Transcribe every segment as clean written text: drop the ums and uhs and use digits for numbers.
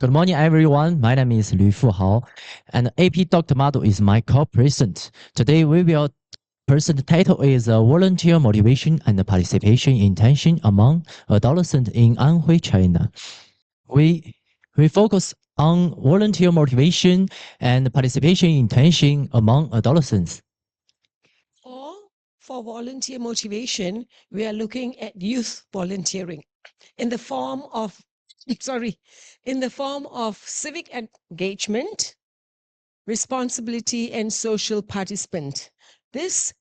Good morning, everyone. My name is Lü Fuhao, and AP Dr. Model is my co-present. Today, we will present the title is Volunteer Motivation and Participation Intention Among Adolescents in Anhui, China. We focus on volunteer motivation and participation intention among adolescents. For volunteer motivation, we are looking at youth volunteering in the form of civic engagement, responsibility, and social participant. This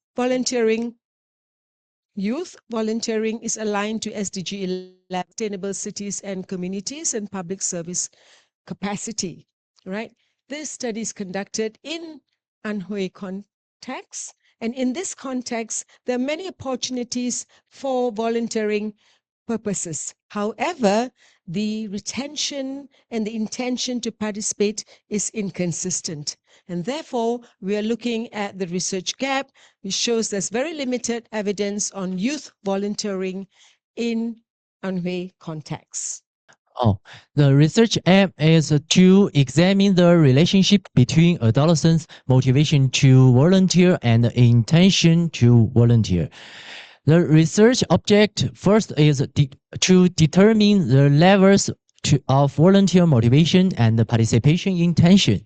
youth volunteering is aligned to SDG 11, Sustainable Cities and Communities and Public Service Capacity, right? This study is conducted in Anhui context. And in this context, there are many opportunities for volunteering purposes. However, the retention and the intention to participate is inconsistent. And therefore, we are looking at the research gap, which shows there's very limited evidence on youth volunteering in Anhui context. The research aim is to examine the relationship between adolescents' motivation to volunteer and intention to volunteer. The research object first is to determine the levels of volunteer motivation and participation intention.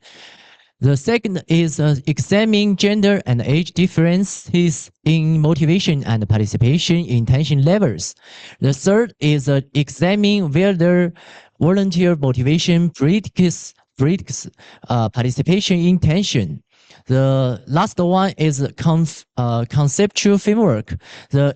The second is examine gender and age differences in motivation and participation intention levels. The third is examine whether volunteer motivation predicts participation intention. The last one is conceptual framework. The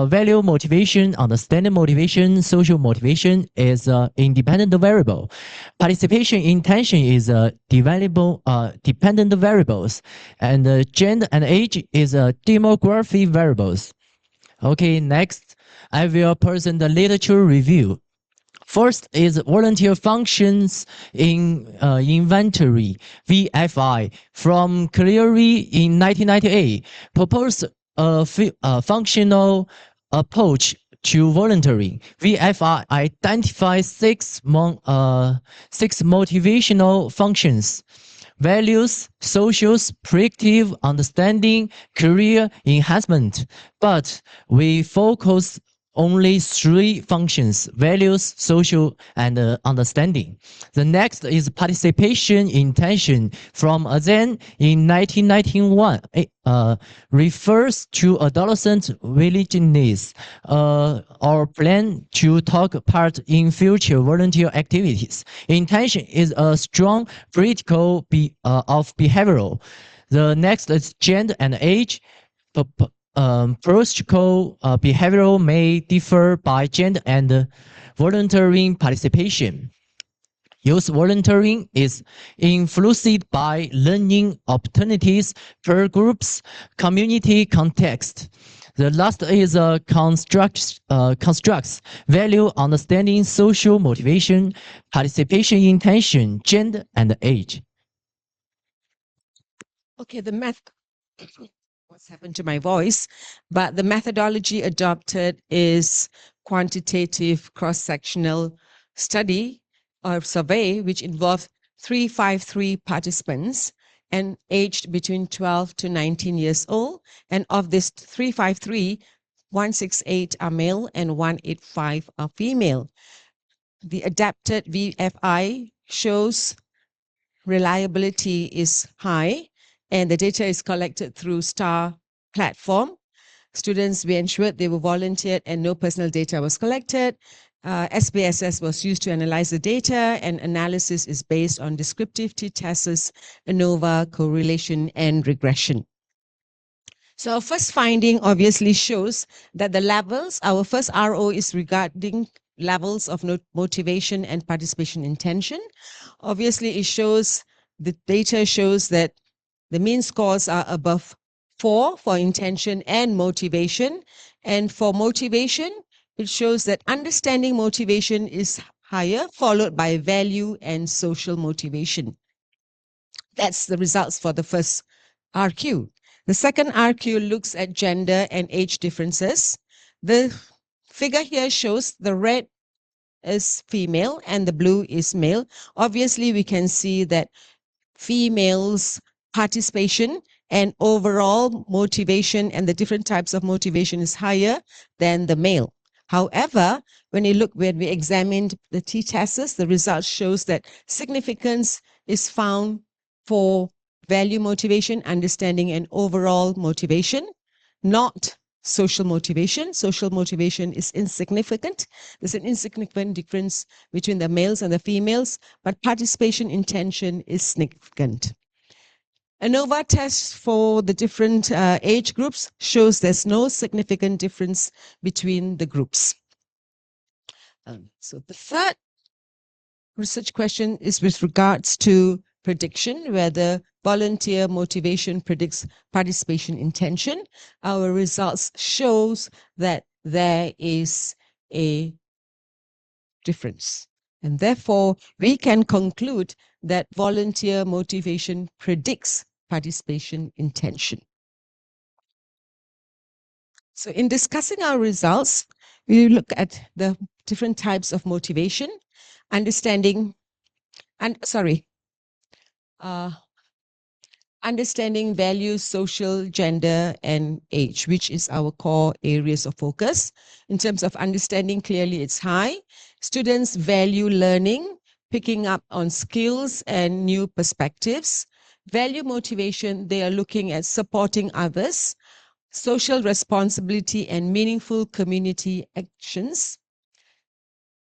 value motivation, understanding motivation, social motivation is independent variable. Participation intention is dependent variables, and gender and age is demographic variables. Okay, next I will present the literature review. First is volunteer functions in inventory, VFI, from Kulliyyah in 1998, proposed a functional approach to volunteering. VFI identifies six motivational functions: values, socials, predictive, understanding, career enhancement. But we focus only three functions: values, social, and understanding. The next is participation intention from Azen in 1991. Refers to adolescent willingness or plan to take part in future volunteer activities. Intention is a strong critical of behavioral. The next is gender and age. Practical behavioral may differ by gender and volunteering participation. Youth volunteering is influenced by learning opportunities per groups, community context. The last is constructs value, understanding, social motivation, participation intention, gender, and age. Okay, what's happened to my voice, but the methodology adopted is quantitative cross-sectional study or survey, which involved 353 participants and aged between 12 to 19 years old. And of this 353, 168 are male and 185 are female. The adapted VFI shows reliability is high, and the data is collected through STAR platform. Students were ensured they were volunteered and no personal data was collected. SPSS was used to analyze the data, and analysis is based on descriptive t-tests, ANOVA, correlation, and regression. So our first finding obviously shows that the levels, our first RO is regarding levels of motivation and participation intention. Obviously, the data shows that the mean scores are above 4 for intention and motivation. And for motivation, it shows that understanding motivation is higher, followed by value and social motivation. That's the results for the first RQ. The second RQ looks at gender and age differences. The figure here shows the red is female and the blue is male. Obviously, we can see that females' participation and overall motivation and the different types of motivation is higher than the male. However, when we examined the t-tests, the results shows that significance is found for value motivation, understanding, and overall motivation, not social motivation. Social motivation is insignificant. There's an insignificant difference between the males and the females, but participation intention is significant. ANOVA test for the different age groups shows there's no significant difference between the groups. So the third research question is with regards to prediction, whether volunteer motivation predicts participation intention. Our results shows that there is a difference. And therefore, we can conclude that volunteer motivation predicts participation intention. So in discussing our results, we look at the different types of motivation, understanding values, social, gender, and age, which is our core areas of focus. In terms of understanding, clearly it's high. Students value learning, picking up on skills and new perspectives. Value motivation, they are looking at supporting others, social responsibility, and meaningful community actions.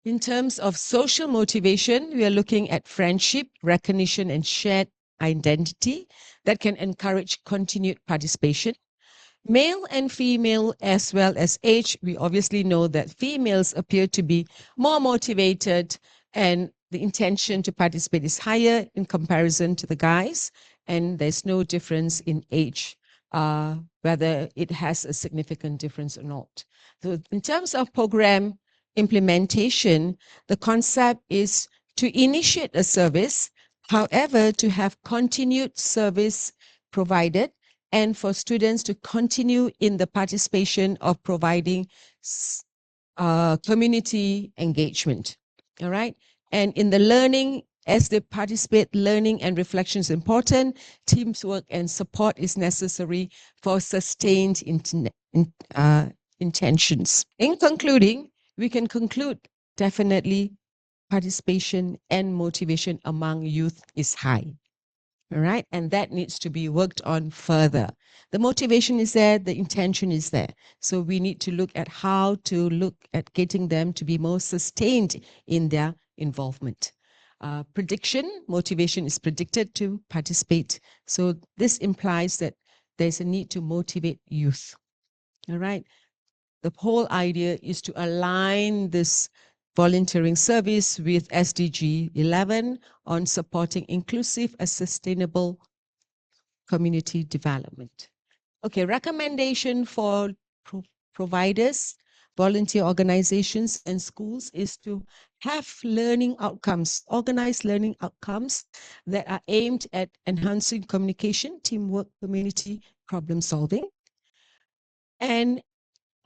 In terms of social motivation, we are looking at friendship, recognition, and shared identity that can encourage continued participation. Male and female, as well as age, we obviously know that females appear to be more motivated and the intention to participate is higher in comparison to the guys, and there's no difference in age, whether it has a significant difference or not. So in terms of program implementation, the concept is to initiate a service, however, to have continued service provided and for students to continue in the participation of providing community engagement. All right. And in the learning, as they participate, learning and reflection is important. Teamwork and support is necessary for sustained intentions. In concluding, we can conclude definitely participation and motivation among youth is high. All right, and that needs to be worked on further. The motivation is there, the intention is there. So we need to look at how to look at getting them to be more sustained in their involvement. Prediction, motivation is predicted to participate. So this implies that there's a need to motivate youth. All right. The whole idea is to align this volunteering service with SDG 11 on supporting inclusive and sustainable community development. Okay, recommendation for providers, volunteer organizations, and schools is to have learning outcomes, organized learning outcomes that are aimed at enhancing communication, teamwork, community problem solving. And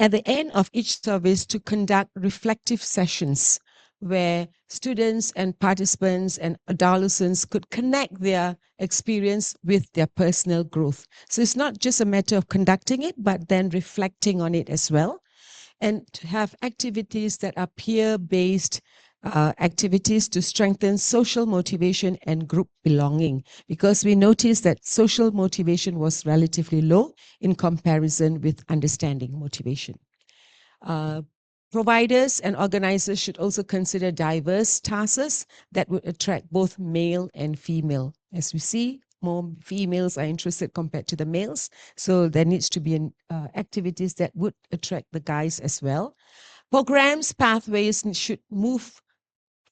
at the end of each service, to conduct reflective sessions where students and participants and adolescents could connect their experience with their personal growth. So it's not just a matter of conducting it, but then reflecting on it as well. And to have activities that are peer-based activities to strengthen social motivation and group belonging, because we noticed that social motivation was relatively low in comparison with understanding motivation. Providers and organizers should also consider diverse tasks that would attract both male and female. As we see, more females are interested compared to the males, so there needs to be activities that would attract the guys as well. Programs, pathways should move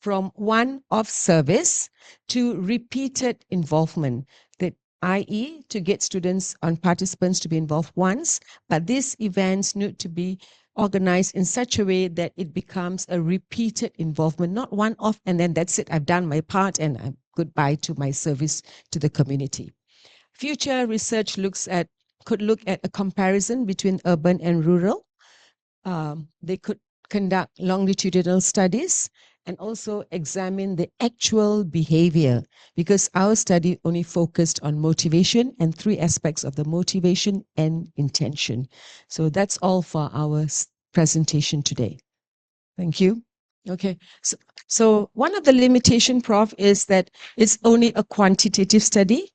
from one-off service to repeated involvement, that i.e. to get students and participants to be involved once, but these events need to be organized in such a way that it becomes a repeated involvement, not one-off and then that's it, I've done my part and I'm goodbye to my service to the community. Future research could look at a comparison between urban and rural. They could conduct longitudinal studies and also examine the actual behavior, because our study only focused on motivation and three aspects of the motivation and intention. So that's all for our presentation today. Thank you. Okay, so one of the limitation, Prof, is that it's only a quantitative study.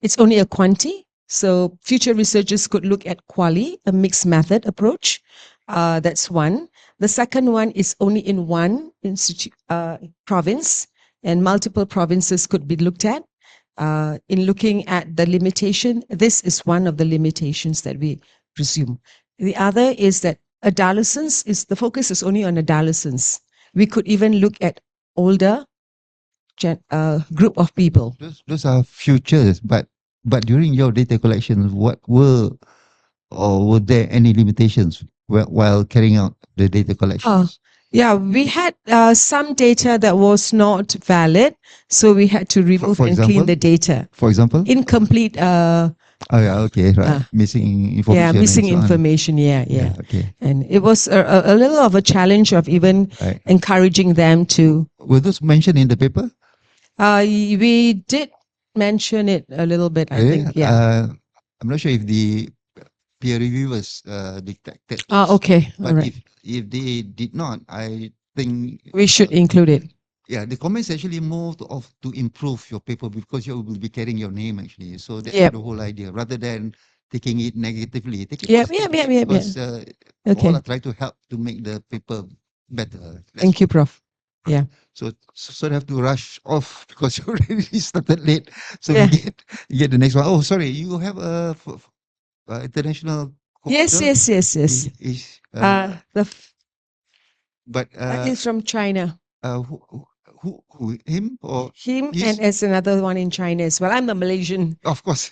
It's only a quanti. So future researchers could look at quali, a mixed method approach. That's one. The second one is only in one province, and multiple provinces could be looked at. In looking at the limitation, this is one of the limitations that we presume. The other is that adolescence the focus is only on adolescence. We could even look at older group of people. Those are futures, but during your data collection, what were or were there any limitations while carrying out the data collections? Yeah, we had some data that was not valid, so we had to remove For and clean example? the data. For example? Incomplete. Oh yeah, okay, right. Missing information. Yeah, missing and so on. information. Yeah. Okay. And it was a little of a challenge of even encouraging them to. Were those mentioned in the paper? We did mention it a little bit, I think. Yeah. I'm not sure if the peer reviewers detected. Okay. But all right. if they did not, I think We should include it. yeah, the comments actually moved off to improve your paper because you will be carrying your name actually. So that's the whole idea. Rather than taking it negatively, take it positively. Because all are trying to help to make the paper better. Thank you, Prof. Yeah. So I have to rush off because you already started late. So you get the next one. Oh, sorry, you have a international. Yes. But he's from China. Who him or him? And there's another one in China as well. I'm the Malaysian. Of course.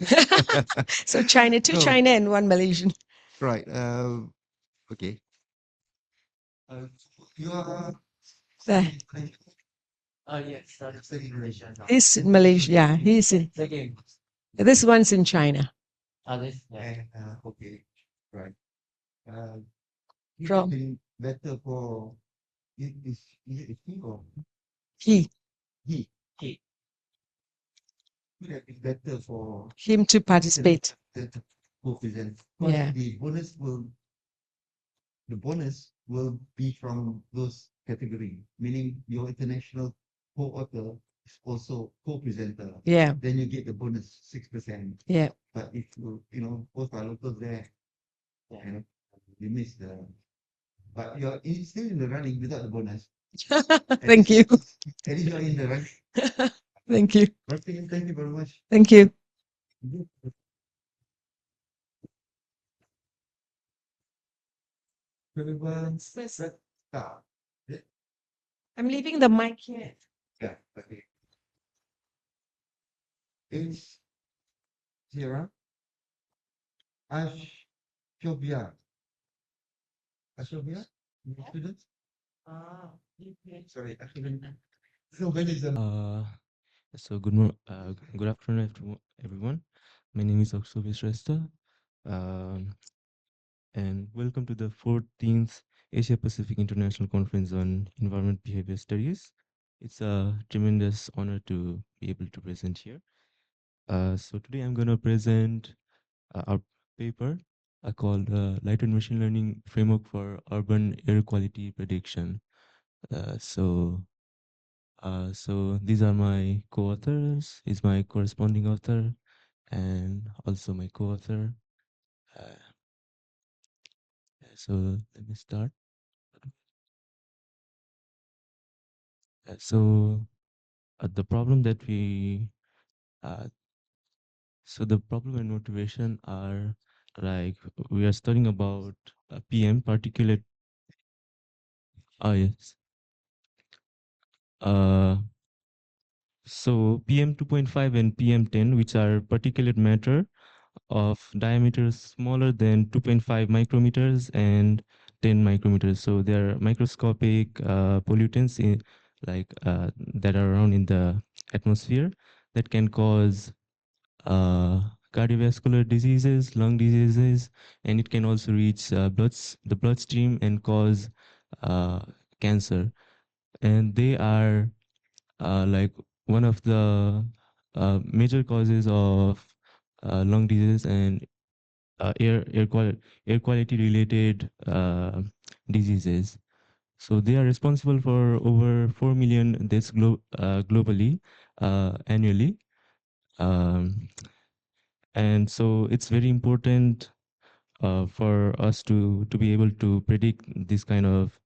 So China, two China and one Malaysian. Right. Okay. You are. Yes. Studying Malaysia. He's in Malaysia. Yeah, he's in. This one's in China. Okay. Right. From better for is it he or he? Would have been better for him to participate. the co-present. Yeah. The bonus will be from those category, meaning your international co-author is also co-presenter. Yeah. Then you get the bonus 6%. Yeah. But if you both are locals there, you miss the. But you're still in the running without the bonus. Thank you. At least you're in the running. Thank you. Thank you very much. Thank you. I'm leaving the mic here. Yeah, okay. Is Sierra Ashobia. Ashobia? Students? Sorry, Ashobia. So good afternoon, everyone. My name is AicE-Bs2026Sokcho, and welcome to the 14th Asia Pacific International Conference on Environment-Behaviour Studies. It's a tremendous honor to be able to present here. So today I'm going to present our paper called Light and Machine Learning Framework for Urban Air Quality Prediction. So these are my co-authors, is my corresponding author, and also my co-author. So let me start. The problem that the problem and motivation are like we are studying about PM particulate. Yes. So PM 2.5 and PM 10, which are particulate matter of diameters smaller than 2.5 micrometers and 10 micrometers. So they are microscopic pollutants that are around in the atmosphere that can cause cardiovascular diseases, lung diseases, and it can also reach the bloodstream and cause cancer. and they are like one of the major causes of lung disease and air quality related diseases. So they are responsible for over 4 million deaths globally annually. Um, and so it's very important for us to be able to predict this kind of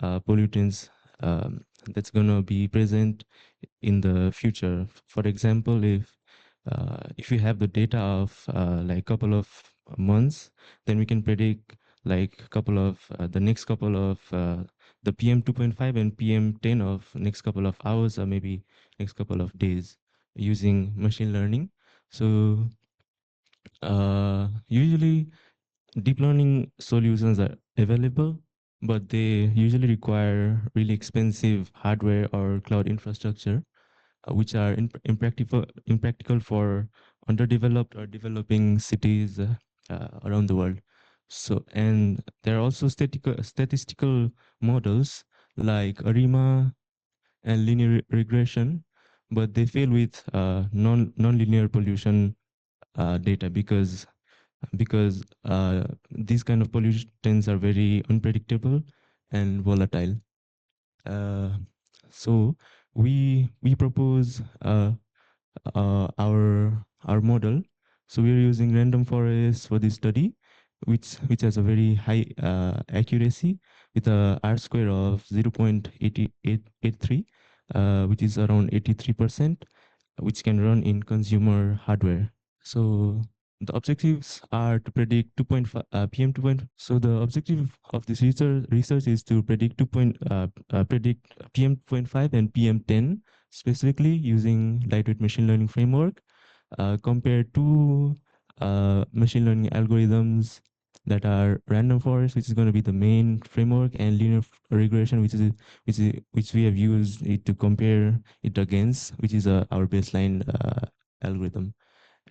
pollutants that's going to be present in the future. For example, if we have the data of like couple of months, then we can predict like couple of the next couple of the PM 2.5 and PM 10 of next couple of hours or maybe next couple of days using machine learning. So usually deep learning solutions are available, but they usually require really expensive hardware or cloud infrastructure, which are impractical for underdeveloped or developing cities around the world. So, and there are also statistical models like ARIMA and linear regression, but they fail with non-linear pollution data because these kind of pollutants are very unpredictable and volatile. Uh, so we propose our model. So we're using random forest for this study, which has a very high accuracy with a R square of 0.8883, which is around 83%, which can run in consumer hardware. So the objectives are to predict 2.5 PM 2. So the objective of this research is to predict predict PM 2.5 and PM 10 specifically using lightweight machine learning framework compared to machine learning algorithms that are random forest, which is going to be the main framework, and linear regression, which we have used it to compare it against, which is our baseline algorithm,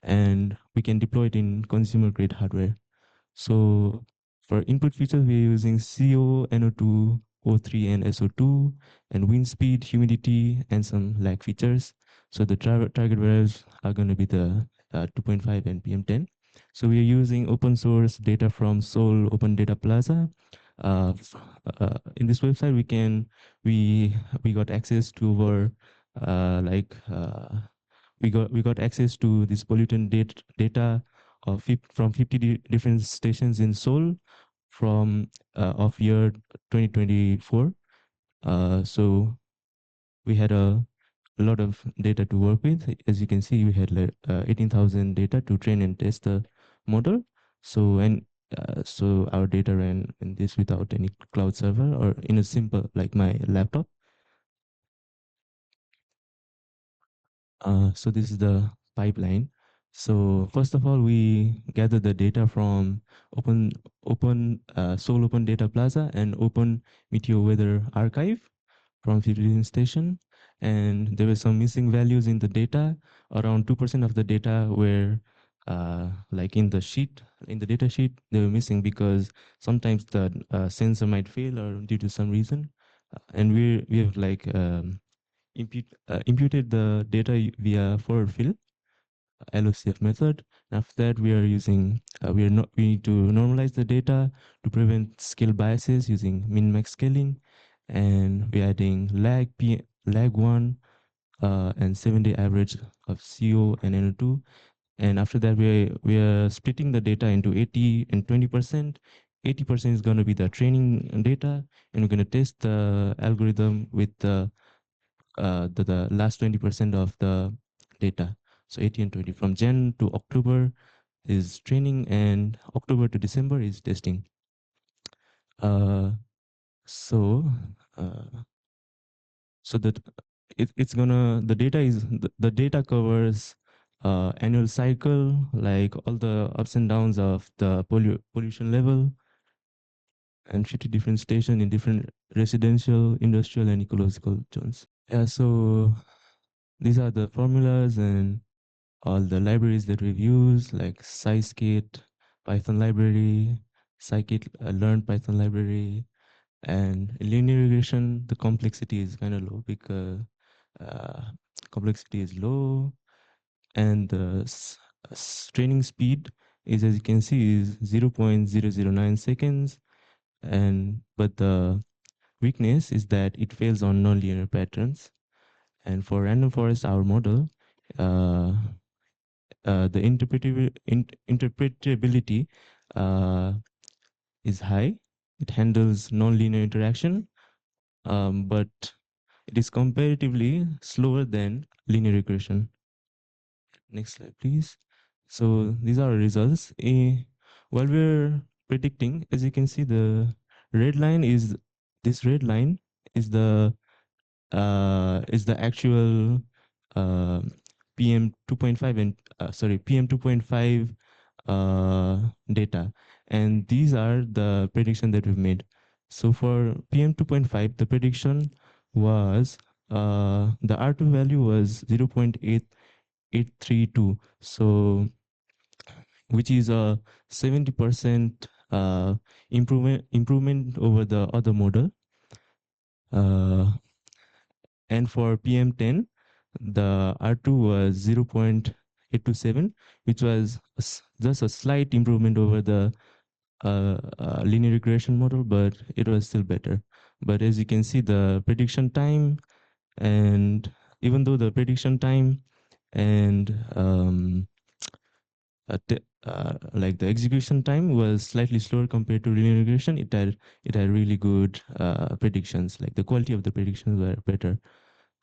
and we can deploy it in consumer grade hardware. So for input features, we're using CO, NO2, O3, and SO2, and wind speed, humidity, and some lag features. So the target variables are going to be the 2.5 and PM10. So we are using open source data from Seoul Open Data Plaza. In this website, we got access to our like we got access to this pollutant data of from 50 different stations in Seoul from of year 2024. So we had a lot of data to work with. As you can see, we had 18,000 data to train and test the model. So our data ran in this without any cloud server or in a simple like my laptop. So this is the pipeline. So first of all, we gather the data from Seoul Open Data Plaza and Open Meteor Weather Archive from 15 station, and there were some missing values in the data. Around 2% of the data were like in the data sheet, they were missing because sometimes the sensor might fail or due to some reason. And we have like imputed the data via forward fill LOCF method. After that, we are using we need to normalize the data to prevent scale biases using min-max scaling, and we're adding lag 1 and 7-day average of CO and NO2. And after that, we are splitting the data into 80 and 20%. 80% is going to be the training data, and we're going to test the algorithm with the last 20% of the data. So 80 and 20 from Jan to October is training, and October to December is testing. Uh, so uh, so that it's gonna the data covers annual cycle, like all the ups and downs of the pollution level, and 50 different stations in different residential, industrial, and ecological zones. Yeah, so these are the formulas and all the libraries that we've used, like scikit, Python library, scikit learn Python library, And linear regression, the complexity is kind of low because uh, complexity is low, and the training speed is, as you can see, is 0.009 seconds. And but the weakness is that it fails on nonlinear patterns. And for random forest, our model, uh, the interpretability uh, is high. It handles nonlinear interaction, but it is comparatively slower than linear regression. Next slide, please. So these are our results. While we're predicting, as you can see, the red line is this red line is the actual uh, PM 2.5 and PM 2.5 data, and these are the prediction that we've made. So for PM 2.5, the prediction was the R2 value was 0.8832, so which is a 70% improvement over the other model. And for PM10, the R2 was 0.827, which was just a slight improvement over the linear regression model, but it was still better. But as you can see, the prediction time, and even though the prediction time and like the execution time was slightly slower compared to linear regression, it had really good predictions. Like the quality of the predictions were better.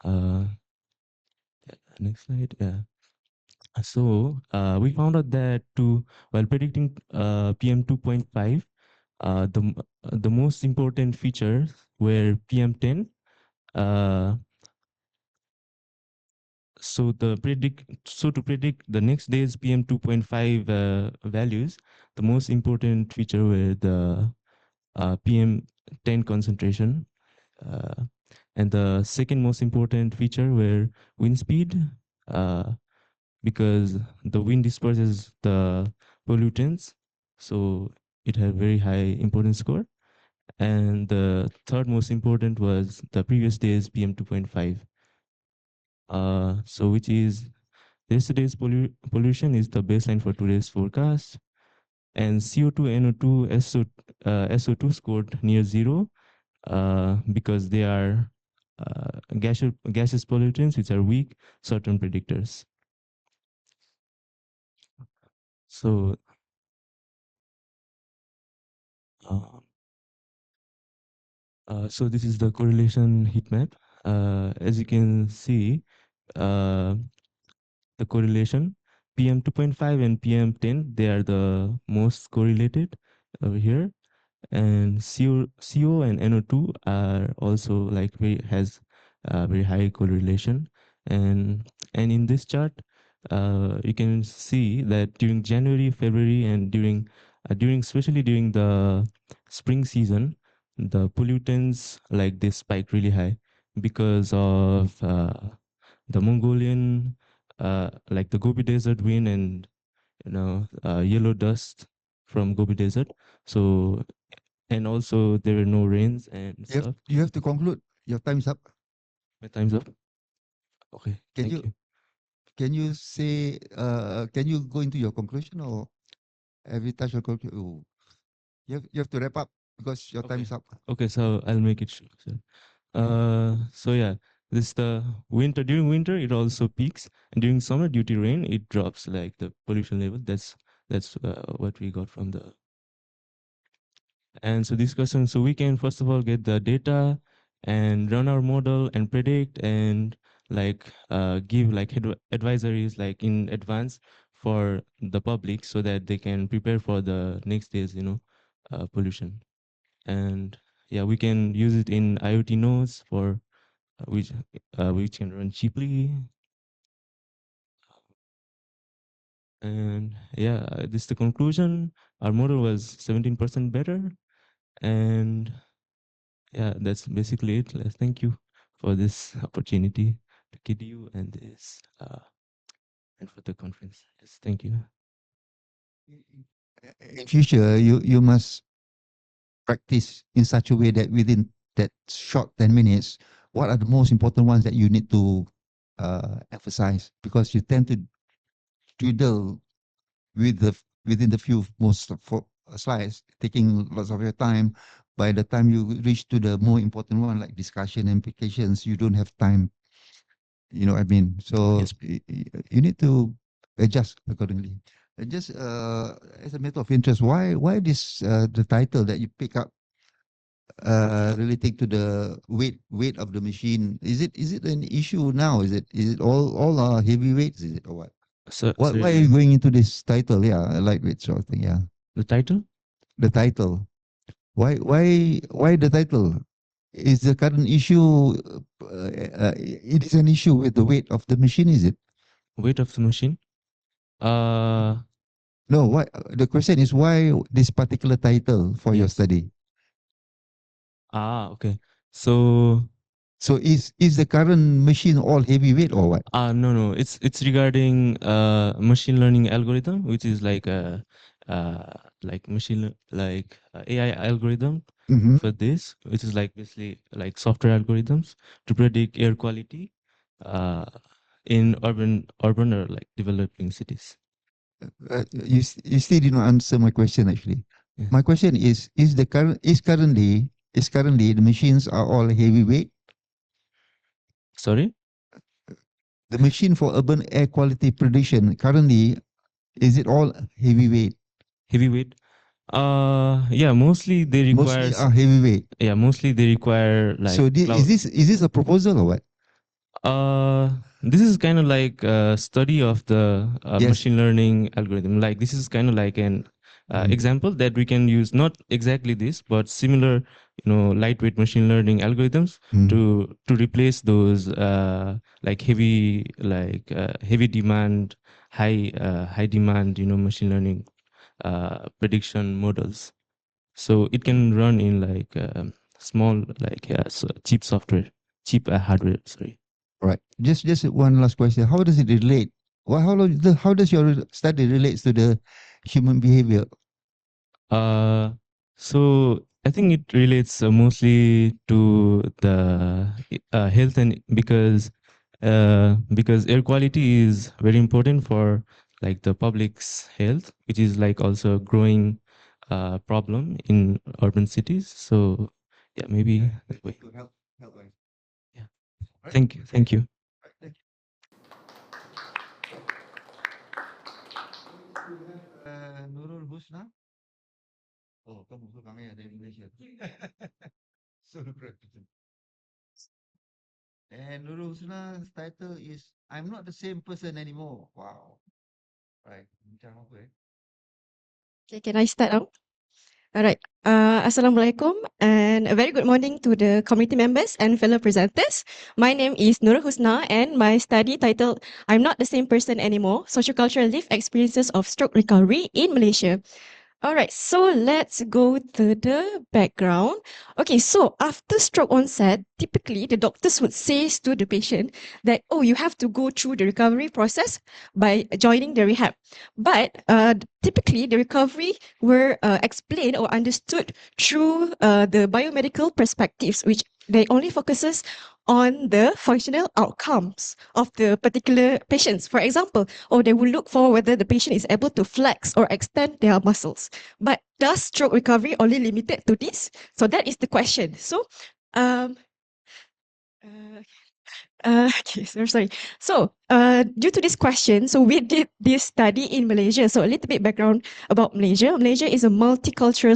Uh, Next slide. Yeah. So we found out that while predicting PM 2.5, the most important features were PM10. Uh, so to predict the next day's PM 2.5 values, the most important feature were the PM10 concentration, uh, and the second most important feature were wind speed. Because the wind disperses the pollutants, so it had very high importance score. And the third most important was the previous day's PM 2.5. So which is yesterday's pollution is the baseline for today's forecast. And CO2, NO2, SO2 scored near zero because they are gaseous pollutants which are weak certain predictors. So uh, so this is the correlation heat map. As you can see, uh, the correlation PM 2.5 and PM 10, they are the most correlated over here. And CO and NO2 are also like has very high correlation. And in this chart, you can see that during January, February, and during especially during the spring season, the pollutants like they spike really high because of the Mongolian, like the Gobi Desert wind and yellow dust from Gobi Desert. So and also there were no rains and stuff. You have to conclude. Your time's up. My time's up. Okay, thank you. Can you say? Can you go into your conclusion, or every touch your conclusion? Oh, you have to wrap up because your time's up. Okay, so I'll make it short. So yeah, this the winter. During winter, it also peaks, and during summer, due to rain, it drops like the pollution level. That's what we got from the. And so this question, so we can first of all get the data and run our model and predict and like give like advisories like in advance for the public so that they can prepare for the next day's pollution. And yeah, we can use it in IoT nodes for which can run cheaply. And yeah, this is the conclusion. Our model was 17% better. And yeah, that's basically it. Thank you for this opportunity to KDU and this and for the conference. Yes, thank you. In future, you must practice in such a way that within that short 10 minutes, what are the most important ones that you need to emphasize? Because you tend to twiddle with within the few most slides, taking lots of your time. By the time you reach to the more important one, like discussion implications, you don't have time. You know what I mean? So Yes. you need to adjust accordingly. Just as a matter of interest, why this the title that you pick up relating to the weight of the machine? Is it an issue now? Is it all heavyweights? Is it or what? So, Why are you going into this title? Yeah, lightweight sort of thing. Yeah, the title? the title. Why the title? Is the current issue? It is an issue with the weight of the machine. Is it? Weight of the machine? Uh, No. Why? The question is why this particular title for your Yes. study? Okay. So, So is the current machine all heavyweight or what? no. It's regarding machine learning algorithm, which is like a AI algorithm Mm-hmm. for this, which is like basically like software algorithms to predict air quality in urban or like developing cities. You still did not answer my question actually. Yeah. My question is the current is currently the machines are all heavyweight. Sorry? The machine for urban air quality prediction currently is it all heavyweight? Heavyweight? Yeah, mostly they require Mostly are heavyweight. mostly they require like So cloud. is this a proposal or what? This is kind of like a study of the Yes. machine learning algorithm. Like this is kind of like an example that we can use, not exactly this, but similar, lightweight machine learning algorithms to replace those like heavy demand, high demand, machine learning prediction models. So it can run in like small, like cheap software, cheap hardware. Sorry. Right. Just one last question. How does it relate? How does your study relates to the human behavior? So I think it relates mostly to the health, and because air quality is very important for like the public's health, which is like also a growing problem in urban cities. So yeah, maybe that way. To help. Yeah. Thank you. Thank you. Nurul Husna. Oh, kamu kami ada Malaysia. So and Nurul Husna's title is I'm not the same person anymore. Wow. Right. Macam apa eh? Okay, can I start now? All right. Assalamualaikum and a very good morning to the community members and fellow presenters. My name is Nurul Husna and my study titled I'm Not the Same Person Anymore, Sociocultural Lived Experiences of Stroke Recovery in Malaysia. All right, so let's go to the background. Okay, so after stroke onset, typically the doctors would say to the patient that, oh, you have to go through the recovery process by joining the rehab. But typically the recovery were explained or understood through the biomedical perspectives, which they only focuses on the functional outcomes of the particular patients. For example, or they will look for whether the patient is able to flex or extend their muscles. But does stroke recovery only limited to this? So that is the question. So, okay, sorry. So, due to this question, so we did this study in Malaysia. So, a little bit background about Malaysia. Malaysia is a multicultural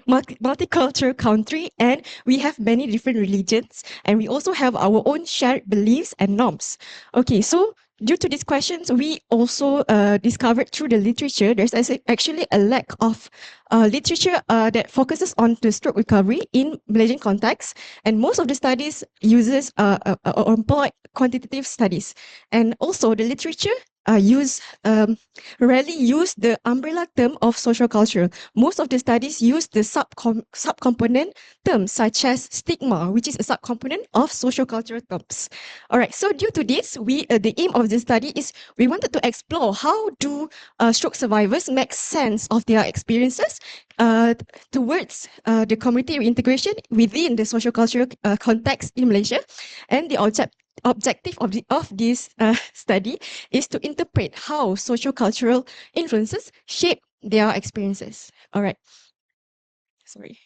multicultural country, and we have many different religions, and we also have our own shared beliefs and norms. Okay, so due to these questions, we also discovered through the literature there's actually a lack of literature that focuses on the stroke recovery in Malaysian context, and most of the studies uses or employ quantitative studies, and also the literature rarely use the umbrella term of social culture. Most of the studies use the subcomponent terms such as stigma, which is a subcomponent of social cultural terms. All right, so due to this, the aim of the study is we wanted to explore how do stroke survivors make sense of their experiences towards the community reintegration within the social cultural context in Malaysia. And the objective of this study is to interpret how social cultural influences shape their experiences. All right. Sorry.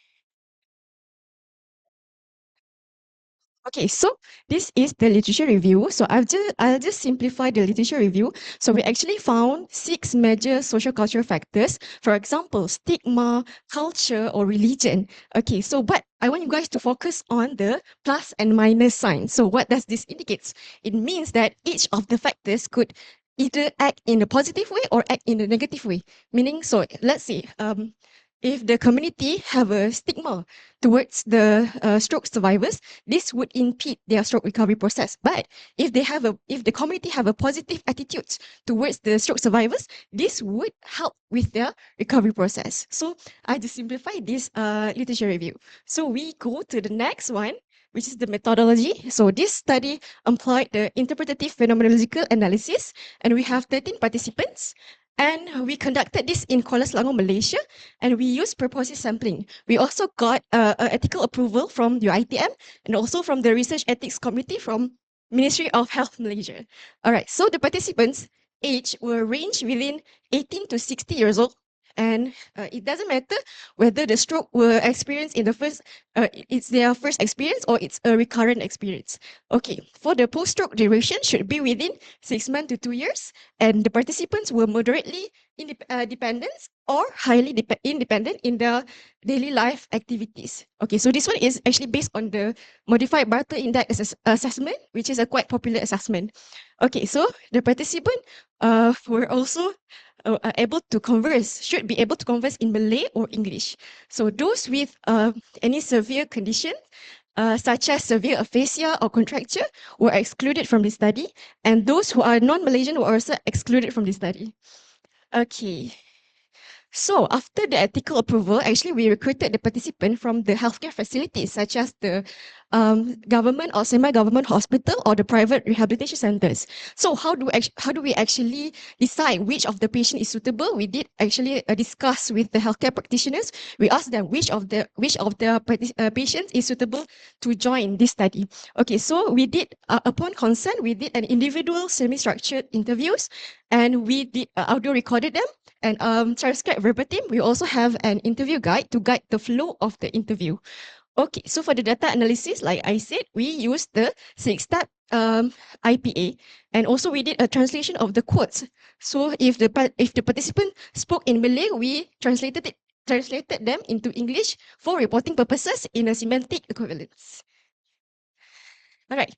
Okay, so this is the literature review. So I'll just simplify the literature review. So we actually found 6 major social cultural factors. For example, stigma, culture, or religion. Okay, so but I want you guys to focus on the plus and minus sign. So what does this indicate? It means that each of the factors could either act in a positive way or act in a negative way. Meaning, so let's say if the community have a stigma towards the stroke survivors, this would impede their stroke recovery process. But if the community have a positive attitude towards the stroke survivors, this would help with their recovery process. So I just simplify this literature review. So we go to the next one, which is the methodology. So this study employed the interpretative phenomenological analysis, and we have 13 participants. And we conducted this in Kuala Selangor, Malaysia, and we used purposive sampling. We also got ethical approval from the ITM and also from the Research Ethics Committee from Ministry of Health Malaysia. All right, so the participants' age were ranged within 18 to 60 years old. And it doesn't matter whether the stroke were experienced in the first, it's their first experience or it's a recurrent experience. Okay, for the post-stroke duration should be within 6 months to 2 years, and the participants were moderately dependent or highly independent in their daily life activities. Okay, so this one is actually based on the modified Bartter Index assessment, which is a quite popular assessment. Okay, so the participant were also should be able to converse in Malay or English. So those with any severe condition, such as severe aphasia or contracture, were excluded from the study, and those who are non-Malaysian were also excluded from the study. Okay. So after the ethical approval, actually we recruited the participant from the healthcare facilities such as the government or semi-government hospital or the private rehabilitation centers. So how do we actually decide which of the patient is suitable? We did actually discuss with the healthcare practitioners. We asked them which of the patients is suitable to join this study. Okay, so we did upon consent, we did an individual semi-structured interviews, and we did audio recorded them and transcribed verbatim. We also have an interview guide to guide the flow of the interview. Okay, so for the data analysis, like I said, we used the 6-step IPA, and also we did a translation of the quotes. So if the participant spoke in Malay, we translated them into English for reporting purposes in a semantic equivalence. All right,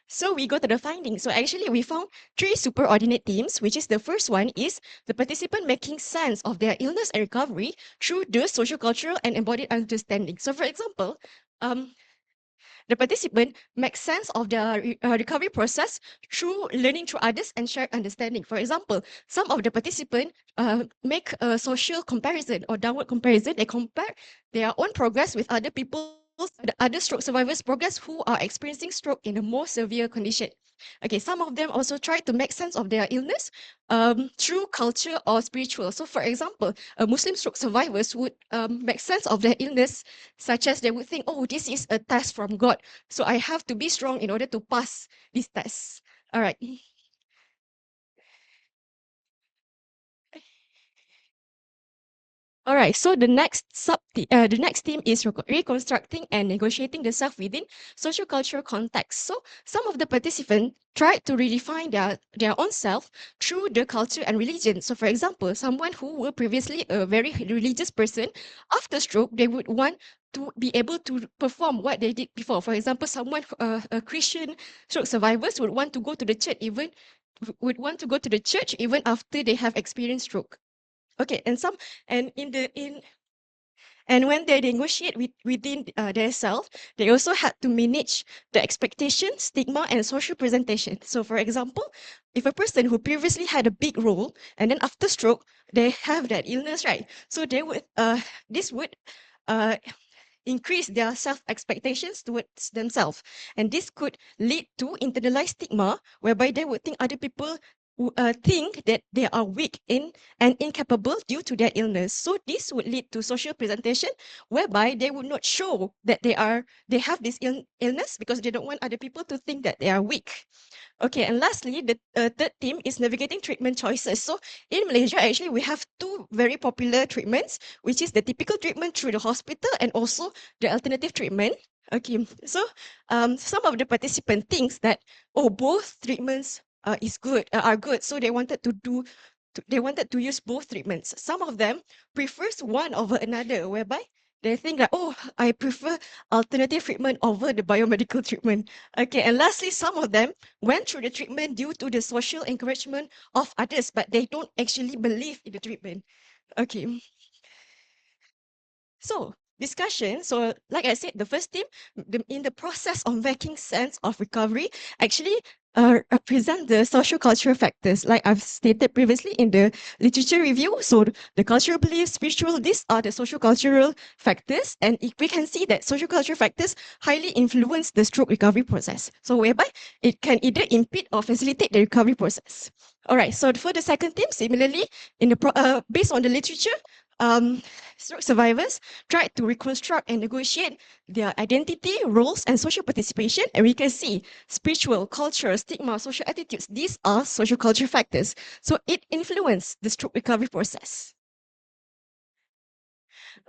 so we go to the findings. So actually we found 3 superordinate themes, which is the first one is the participant making sense of their illness and recovery through the social, cultural, and embodied understanding. So for example, the participant makes sense of their recovery process through learning through others and shared understanding. For example, some of the participants make a social comparison or downward comparison. They compare their own progress with other people's, the other stroke survivors' progress who are experiencing stroke in a more severe condition. Okay, some of them also try to make sense of their illness through culture or spiritual. So for example, Muslim stroke survivors would make sense of their illness, such as they would think, oh, this is a test from God, so I have to be strong in order to pass this test. All right. All right, so the next theme is reconstructing and negotiating the self within socio-cultural context. So some of the participants tried to redefine their own self through the culture and religion. So for example, someone who were previously a very religious person, after stroke, they would want to be able to perform what they did before. For example, someone, a Christian stroke survivors would want to go to the church even after they have experienced stroke. Okay, and And when they negotiate within themselves, they also had to manage the expectation, stigma, and social presentation. So for example, if a person who previously had a big role and then after stroke, they have that illness, right? So they would, this would increase their self-expectations towards themselves. And this could lead to internalized stigma, whereby they would think other people think that they are weak and incapable due to their illness. So this would lead to social presentation, whereby they would not show that they have this illness because they don't want other people to think that they are weak. Okay, and lastly, the third theme is navigating treatment choices. So in Malaysia, actually, we have two very popular treatments, which is the typical treatment through the hospital and also the alternative treatment. Okay, so some of the participants thinks that, oh, both treatments are good, so they wanted to use both treatments. Some of them prefers one over another, whereby they think that, oh, I prefer alternative treatment over the biomedical treatment. Okay, and lastly, some of them went through the treatment due to the social encouragement of others, but they don't actually believe in the treatment. Okay. So, discussion. So, like I said, the first team, in the process of making sense of recovery, actually present the social cultural factors, like I've stated previously in the literature review. So, the cultural beliefs, spiritual, these are the social cultural factors. And we can see that social cultural factors highly influence the stroke recovery process. So, whereby it can either impede or facilitate the recovery process. All right, so for the second team, similarly, based on the literature, stroke survivors tried to reconstruct and negotiate their identity, roles, and social participation. And we can see spiritual, cultural, stigma, social attitudes. These are social culture factors. So it influenced the stroke recovery process.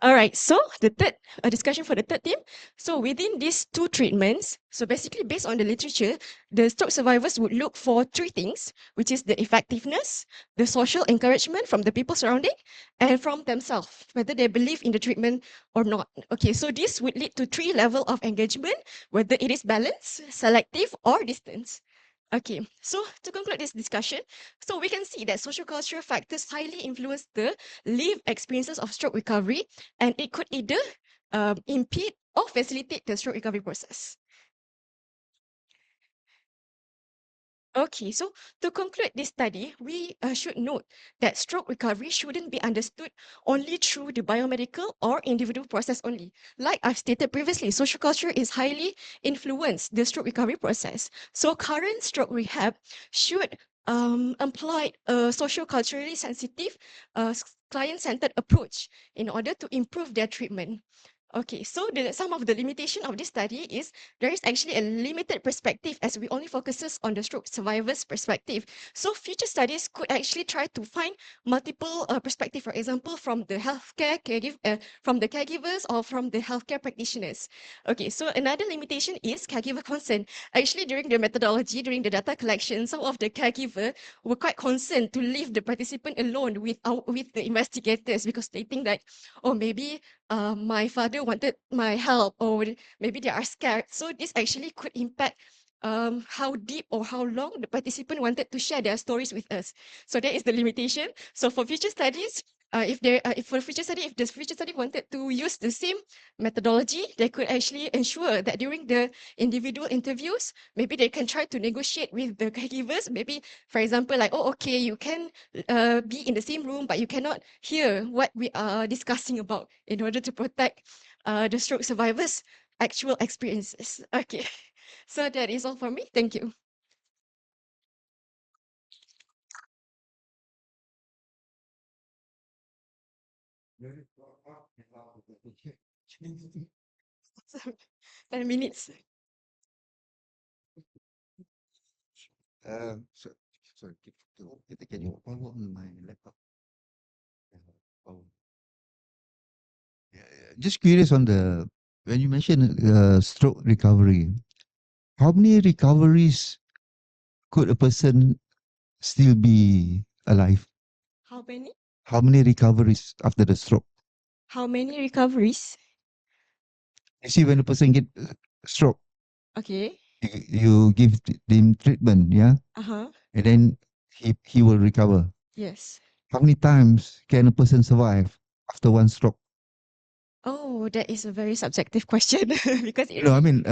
All right, so the third discussion for the third team. So within these two treatments, so basically based on the literature, the stroke survivors would look for three things, which is the effectiveness, the social encouragement from the people surrounding, and from themselves, whether they believe in the treatment or not. Okay, so this would lead to three levels of engagement, whether it is balanced, selective, or distance. Okay, so to conclude this discussion, so we can see that social cultural factors highly influence the lived experiences of stroke recovery, and it could either impede or facilitate the stroke recovery process. Okay, so to conclude this study, we should note that stroke recovery shouldn't be understood only through the biomedical or individual process only. Like I've stated previously, social culture is highly influenced the stroke recovery process. So current stroke rehab should employ a social culturally sensitive, client-centered approach in order to improve their treatment. Okay, so some of the limitation of this study is there is actually a limited perspective as we only focuses on the stroke survivors' perspective. So future studies could actually try to find multiple perspective, for example, from the from the caregivers or from the healthcare practitioners. Okay, so another limitation is caregiver consent. Actually, during the methodology, during the data collection, some of the caregiver were quite concerned to leave the participant alone with the investigators because they think that, oh, maybe my father wanted my help, or maybe they are scared. So this actually could impact how deep or how long the participant wanted to share their stories with us. So that is the limitation. So for future studies, if the future study wanted to use the same methodology, they could actually ensure that during the individual interviews, maybe they can try to negotiate with the caregivers. Maybe, for example, like, oh, okay, you can be in the same room, but you cannot hear what we are discussing about in order to protect the stroke survivors' actual experiences. Okay, so that is all for me. Thank you. Sorry, 10 minutes. So, sorry, can you follow on my laptop? Oh. Just curious on when you mentioned stroke recovery, how many recoveries could a person still be alive? How many? How many recoveries after the stroke? How many recoveries? You see, when a person get stroke, Okay. you give them treatment, yeah, Uh-huh. and then he will recover. Yes. How many times can a person survive after one stroke? Oh, that is a very subjective question because it No, I mean,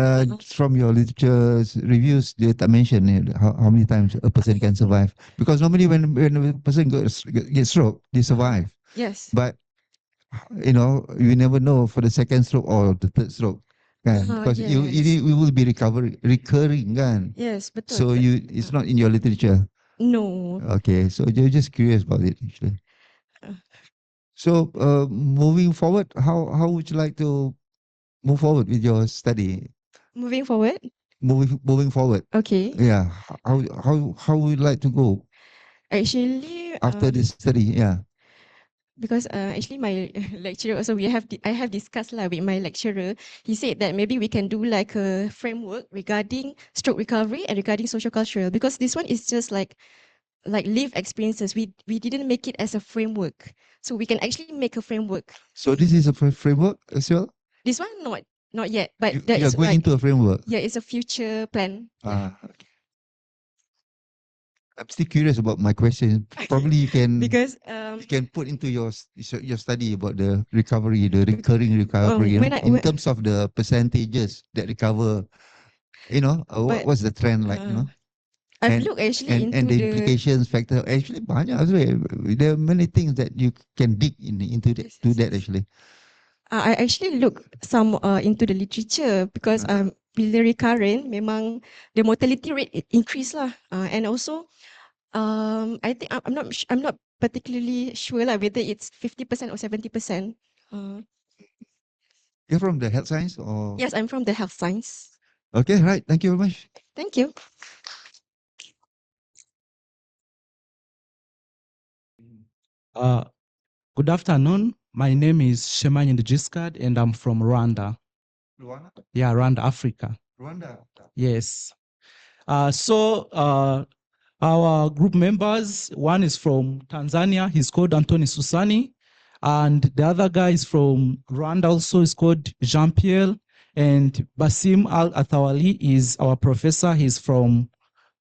from your literature reviews, they mention how many times a person can survive. Because normally when a person gets stroke, they survive. yes. But you know, you never know for the second stroke or the third stroke, kan? Because Yes. it will be recurring, kan? Yes, betul. So it's not in your literature. No. Okay, so you're just curious about it, actually. Uh, So, moving forward, how would you like to move forward with your study? Moving forward. Moving forward, Okay. yeah. How would you like to go Actually, after this study? Yeah. because actually my lecturer also I have discussed lah with my lecturer. He said that maybe we can do like a framework regarding stroke recovery and regarding social cultural, because this one is just like lived experiences. We didn't make it as a framework, so we can actually make a framework. So this is a framework as well. This one not yet, but You are going into a framework. Yeah, it's a future plan. Yeah. Okay. I'm still curious about my question. Probably you can Because you can put into your study about the recovery, the recurring recovery, in terms of the percentages that recover. You know, what's the trend like? You know, I've looked actually into the implications factor. Actually, banyak as well. There are many things that you can dig into that actually. I actually look some into the literature because bila recurrent memang the mortality rate increase lah, and also I think I'm not particularly sure lah whether it's 50% or 70%. You're from the health science or? Yes, I'm from the health science. Okay, right. Thank you very much. Thank you. Good afternoon. My name is Shemanyi Ndjiskad and I'm from Rwanda. Rwanda? Yeah, Rwanda, Africa. Rwanda. Yes. Our group members, one is from Tanzania, he's called Anthony Susani, and the other guy is from Rwanda also, is called Jean-Pierre, and Basim Al-Athawali is our professor, he's from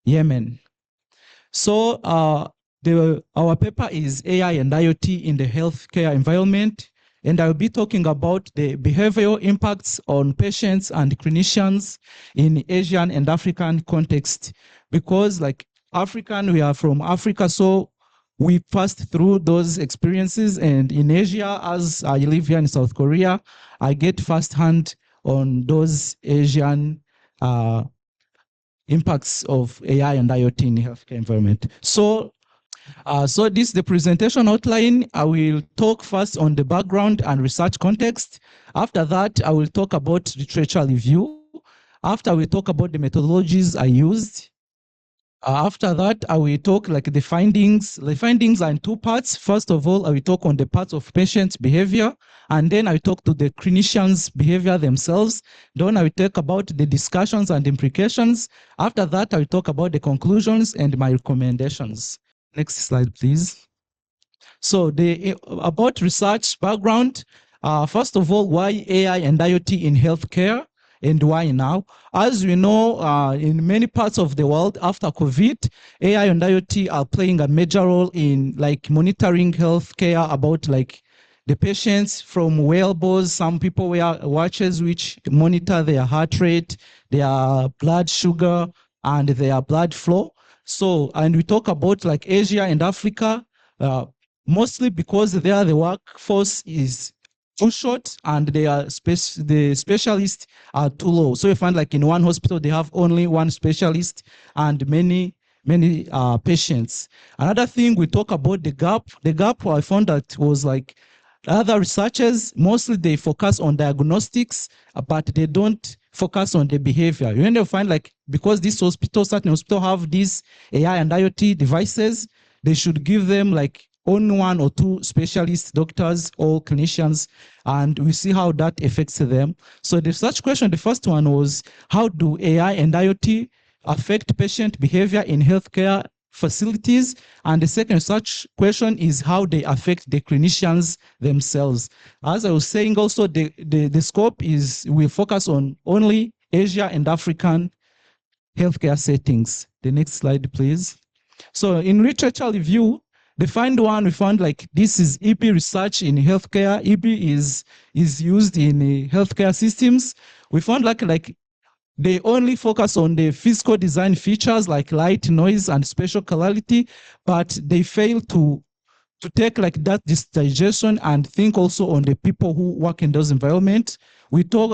Yemen. So our paper is AI and IoT in the healthcare environment, and I'll be talking about the behavioral impacts on patients and clinicians in Asian and African context, because like African, we are from Africa, so we passed through those experiences, and in Asia, as I live here in South Korea, I get firsthand on those Asian impacts of AI and IoT in the healthcare environment. So this is the presentation outline. I will talk first on the background and research context. After that, I will talk about literature review. After we talk about the methodologies I used. After that, I will talk like the findings. The findings are in two parts. First of all, I will talk on the parts of patients' behavior, and then I will talk to the clinicians' behavior themselves. Then I will talk about the discussions and implications. After that, I will talk about the conclusions and my recommendations. Next slide, please. So about research background, first of all, why AI and IoT in healthcare and why now? As we know, in many parts of the world after COVID, AI and IoT are playing a major role in like monitoring healthcare about like the patients from wearables. Some people wear watches which monitor their heart rate, their blood sugar, and their blood flow. So, and we talk about like Asia and Africa, mostly because there the workforce is too short and they are the specialists are too low. So you find like in one hospital, they have only one specialist and many patients. Another thing we talk about the gap. The gap I found that was like other researchers, mostly they focus on diagnostics, but they don't focus on the behavior. You end up find like, because this hospital, certain hospital have these AI and IoT devices, they should give them like only one or two specialist doctors or clinicians, and we see how that affects them. So the research question, the first one was, how do AI and IoT affect patient behavior in healthcare facilities? And the second research question is how they affect the clinicians themselves. As I was saying also, the scope is we focus on only Asia and African healthcare settings. The next slide, please. So in literature review, The find one, we found like this is EP research in healthcare. EP is used in healthcare systems. We found like they only focus on the physical design features like light, noise, and spatial clarity, but they fail to take like that digestion and think also on the people who work in those environments. We talk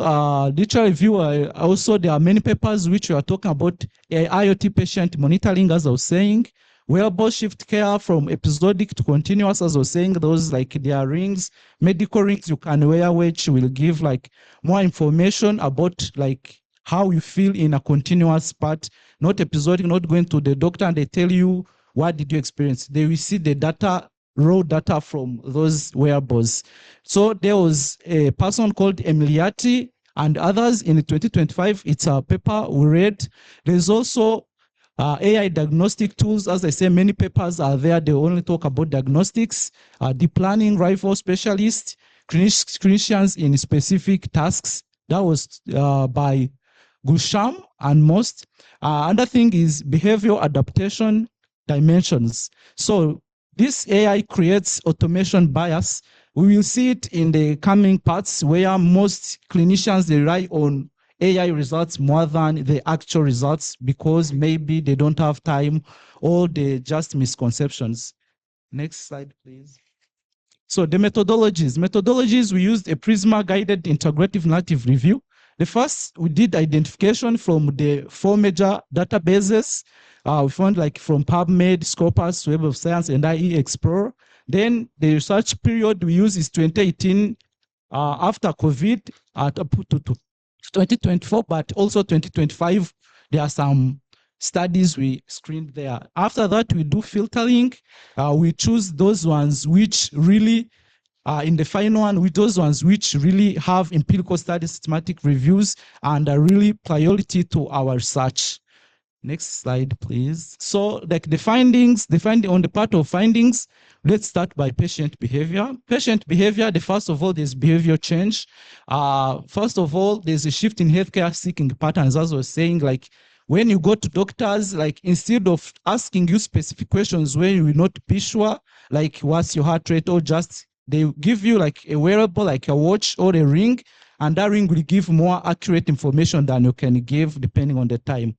literature review. Also, there are many papers which we are talking about IoT patient monitoring, as I was saying. Wearable shift care from episodic to continuous, as I was saying, those like their rings, medical rings you can wear, which will give like more information about like how you feel in a continuous part, not episodic, not going to the doctor and they tell you what did you experience. They will see the data, raw data from those wearables. So there was a person called Emiliati and others in 2025. It's a paper we read. There's also AI diagnostic tools. As I say, many papers are there. They only talk about diagnostics, deep learning, rifle specialists, clinicians in specific tasks. That was by Goseong and most. Another thing is behavior adaptation dimensions. So this AI creates automation bias. We will see it in the coming parts where most clinicians they rely on AI results more than the actual results because maybe they don't have time or they just misconceptions. Next slide, please. So the methodologies, we used a Prisma guided integrative narrative review. The first, we did identification from the 4 major databases. We found like from PubMed, Scopus, Web of Science, and IE Explorer. Then the research period we use is 2018 after COVID up to 2024, but also 2025. There are some studies we screened there. After that, we do filtering. We choose those ones which really in the final one, with those ones which really have empirical study systematic reviews and are really priority to our research. Next slide, please. So like the findings, on the part of findings, let's start by patient behavior. Patient behavior, first of all, there's behavior change. First of all, there's a shift in healthcare seeking patterns, as I was saying, like when you go to doctors, like instead of asking you specific questions where you will not be sure, like what's your heart rate or just they give you like a wearable, like a watch or a ring, and that ring will give more accurate information than you can give depending on the time.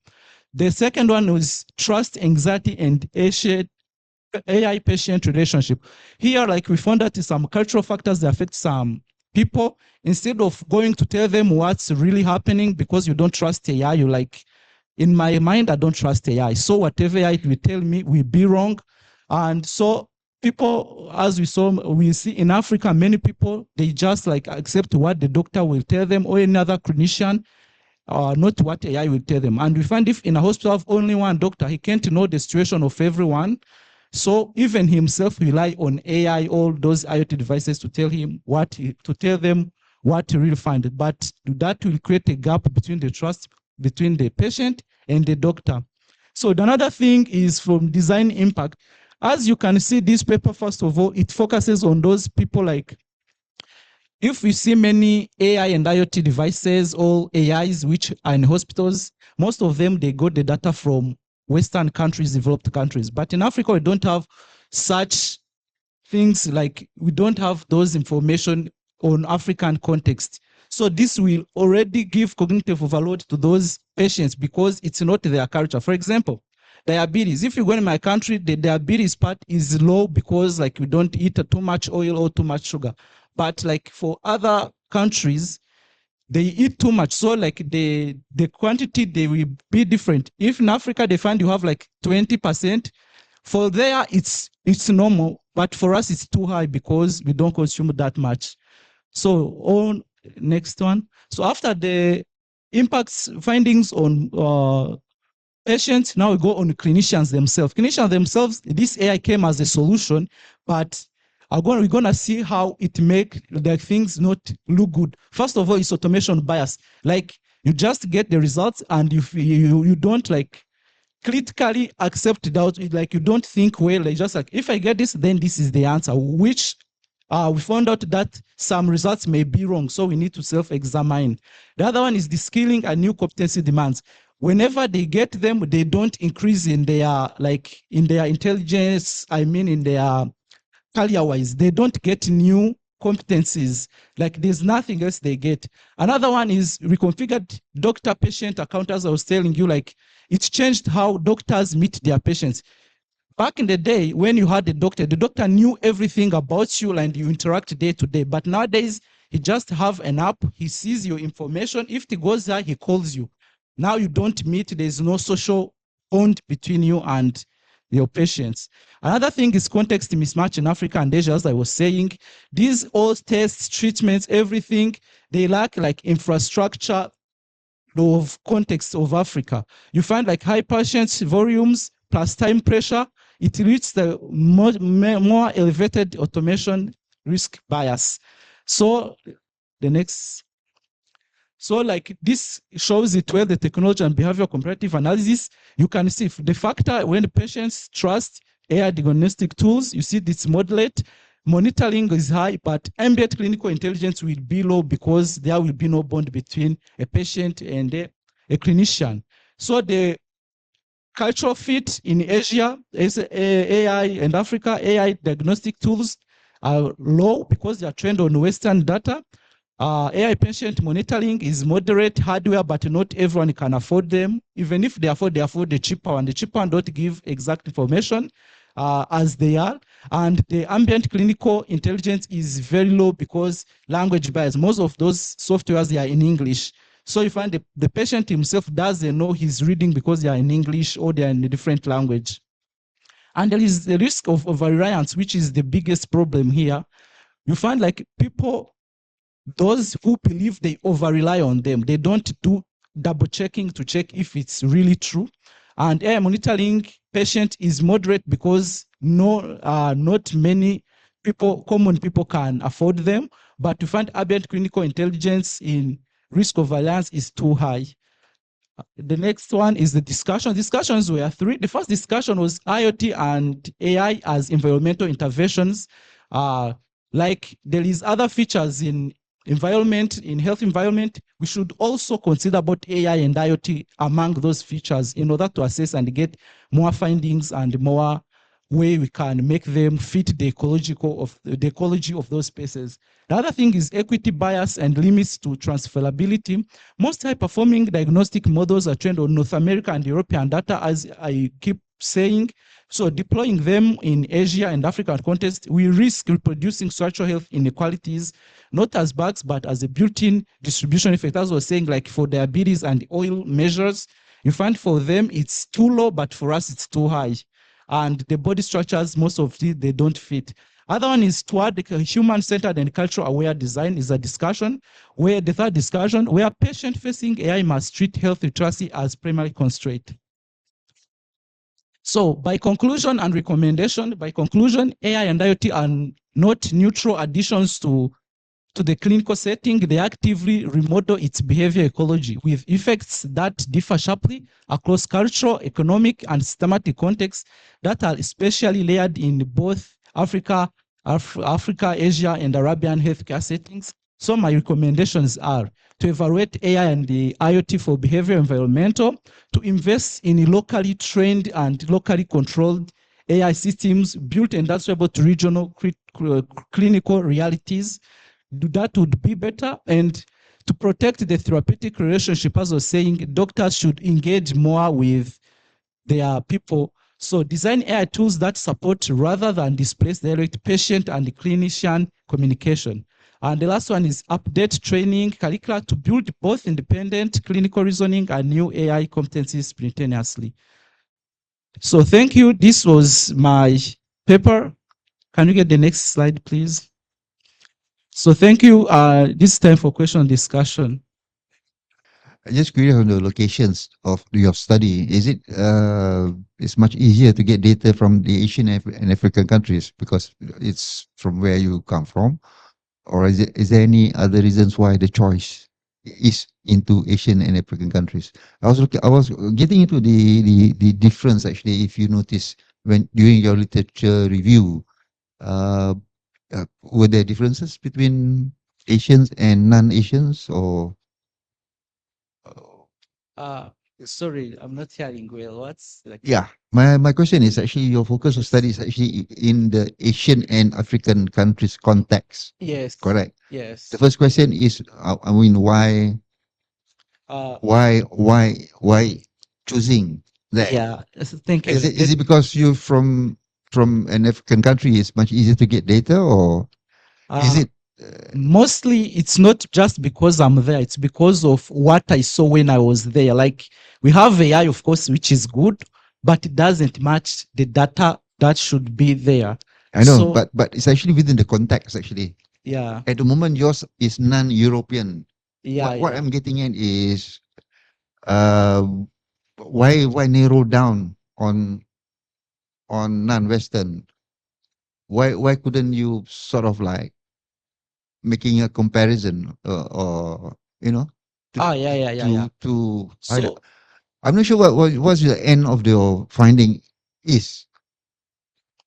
The second one was trust, anxiety, and AI-patient relationship. Here, like we found that some cultural factors that affect some people. Instead of going to tell them what's really happening because you don't trust AI, you like, in my mind, I don't trust AI. So whatever AI will tell me will be wrong. And so people, as we see in Africa, many people, they just like accept what the doctor will tell them or another clinician, not what AI will tell them. And we find if in a hospital have only one doctor, he can't know the situation of everyone. So even himself rely on AI, all those IoT devices to tell him to tell them what to really find. But that will create a gap between the trust between the patient and the doctor. So another thing is from design impact. As you can see, this paper, first of all, it focuses on those people like, if we see many AI and IoT devices, all AIs which are in hospitals, most of them, they got the data from Western countries, developed countries. But in Africa, we don't have such things, like we don't have those information on African context. So this will already give cognitive overload to those patients because it's not their culture. For example, diabetes. If you go in my country, the diabetes part is low because like we don't eat too much oil or too much sugar. But like for other countries, they eat too much. So like the quantity, they will be different. If in Africa, they find you have like 20%, for there, it's normal. But for us, it's too high because we don't consume that much. So on next one. So after the impacts findings on patients, now we go on clinicians themselves. Clinicians themselves, this AI came as a solution, but we're going to see how it make the things not look good. First of all, it's automation bias. Like you just get the results and you don't like critically accept it out. Like you don't think well, like just like, if I get this, then this is the answer, which we found out that some results may be wrong. So we need to self-examine. The other one is the skilling and new competency demands. whenever they get them, they don't increase in their intelligence. I mean, in their career-wise, they don't get new competencies. Like there's nothing else they get. Another one is reconfigured doctor-patient account, as I was telling you, like it's changed how doctors meet their patients. Back in the day, when you had the doctor knew everything about you and you interact day to day. But nowadays, he just have an app, he sees your information. If he goes there, he calls you. Now you don't meet, there's no social bond between you and your patients. Another thing is context mismatch in Africa and Asia, as I was saying. These all tests, treatments, everything, they lack like infrastructure of context of Africa. You find like high patient volumes plus time pressure, it leads the more elevated automation risk bias. So the next, so like this shows it where the technology and behavioral comparative analysis, you can see the factor when the patients trust AI diagnostic tools, you see this moderate, monitoring is high, but ambient clinical intelligence will be low because there will be no bond between a patient and a clinician. So the cultural fit in Asia is AI and Africa, AI diagnostic tools are low because they are trained on Western data. AI patient monitoring is moderate hardware, but not everyone can afford them. Even if they afford the cheaper one. The cheaper one don't give exact information as they are. And the ambient clinical intelligence is very low because language bias. Most of those softwares, they are in English. So you find the patient himself doesn't know he's reading because they are in English or they are in a different language. And there is the risk of variance, which is the biggest problem here. You find like people, those who believe they over-rely on them, they don't do double checking to check if it's really true. And AI monitoring patient is moderate because not many people, common people can afford them. But to find ambient clinical intelligence in risk of variance is too high. The next one is the discussion. Discussions were three. The first discussion was IoT and AI as environmental interventions. Like there is other features in environment, in health environment, we should also consider both AI and IoT among those features in order to assess and get more findings and more way we can make them fit the ecology of those spaces. The other thing is equity bias and limits to transferability. Most high-performing diagnostic models are trained on North America and European data, as I keep saying. So deploying them in Asia and African context, we risk reproducing structural health inequalities, not as bugs, but as a built-in distribution effect. As I was saying, like for diabetes and oil measures, you find for them it's too low, but for us it's too high. And the body structures, most of it, they don't fit. Other one is toward the human-centered and cultural-aware design is a discussion where the third discussion, where patient-facing AI must treat health literacy as primary constraint. So by conclusion and recommendation, AI and IoT are not neutral additions to the clinical setting. They actively remodel its behavior ecology with effects that differ sharply across cultural, economic, and systematic contexts that are especially layered in both Africa, Asia, and Arabian healthcare settings. So my recommendations are to evaluate AI and the IoT for behavior environmental, to invest in locally trained and locally controlled AI systems built and answerable to regional clinical realities. That would be better. And to protect the therapeutic relationship, as I was saying, doctors should engage more with their people. So design AI tools that support rather than displace direct patient and clinician communication. And the last one is update training curricula to build both independent clinical reasoning and new AI competencies simultaneously. So thank you. This was my paper. Can you get the next slide, please? So thank you. This time for question and discussion. Just curious on the locations of your study. Is it it's much easier to get data from the Asian and African countries because it's from where you come from, or is there any other reasons why the choice is into Asian and African countries? I was getting into the difference actually. If you notice when doing your literature review, were there differences between Asians and non-Asians, or? Sorry, I'm not hearing well. What's like? Yeah, my question is actually your focus of study is actually in the Asian and African countries context. Yes. Correct. Yes. The first question is, I mean, why choosing that? Yeah. Thank you. Is it because you're from an African country? It's much easier to get data, or is it? Mostly, it's not just because I'm there. It's because of what I saw when I was there. Like we have AI, of course, which is good, but it doesn't match the data that should be there. I know, but it's actually within the context. Actually, yeah. At the moment, yours is non-European. Yeah. What I'm getting at is, why narrow down on non-Western? Why couldn't you sort of like making a comparison, or you know? So I'm not sure what's the end of your finding is.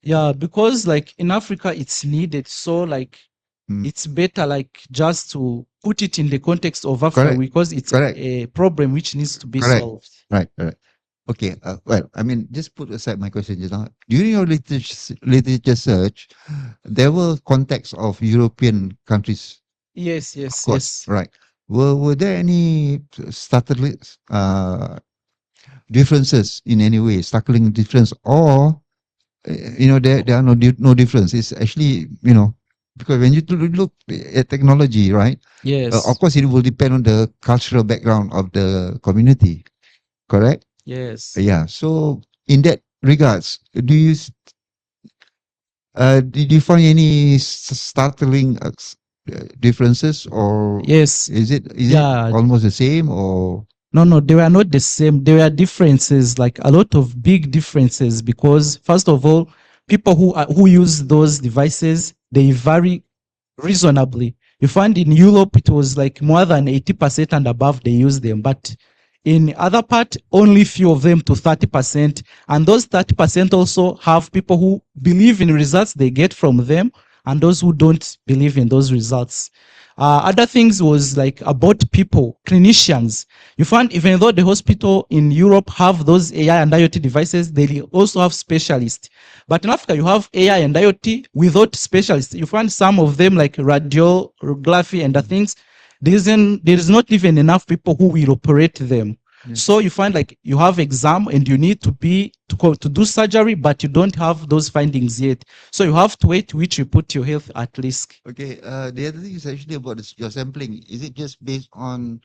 Yeah, because like in Africa, it's needed. So like it's better like just to put it in the context of Africa. Correct. Because it's a problem which needs to be solved. Right. Okay. Well, I mean, just put aside my question just now. During your literature search, there were contexts of European countries. Yes. Of course, right. Were there any startling differences in any way, startling difference, or there are no difference? It's actually, because when you look at technology, right? Yes. Of course, it will depend on the cultural background of the community. Correct? Yes. Yeah. So in that regards, did you find any startling differences, or yes, is it almost the same, or? No, they were not the same. There were differences, like a lot of big differences, because first of all, people who use those devices, they vary reasonably. You find in Europe, it was like more than 80% and above they use them, but in other part, only few of them to 30%. And those 30% also have people who believe in results they get from them and those who don't believe in those results. Other things was like about people, clinicians. You find even though the hospital in Europe have those AI and IoT devices, they also have specialists. But in Africa, you have AI and IoT without specialists. You find some of them like radiography and other things. There is not even enough people who will operate them. So you find like you have exam and you need to do surgery, but you don't have those findings yet. So you have to wait which you put your health at risk. Okay. The other thing is actually about your sampling. Is it just based on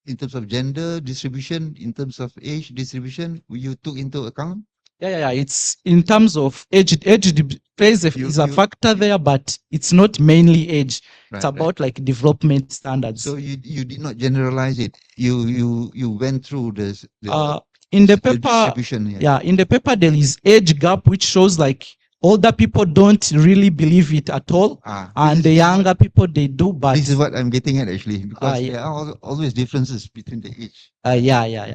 in terms of gender distribution, in terms of age distribution, you took into account? Yeah. It's in terms of age. Age plays is a factor there, but it's not mainly age. It's about like development standards. So you did not generalize it. You went through this. In the paper, distribution. Yeah, in the paper there is age gap, which shows like older people don't really believe it at all, and the younger people they do. But this is what I'm getting at actually, because there are always differences between the age. Yeah.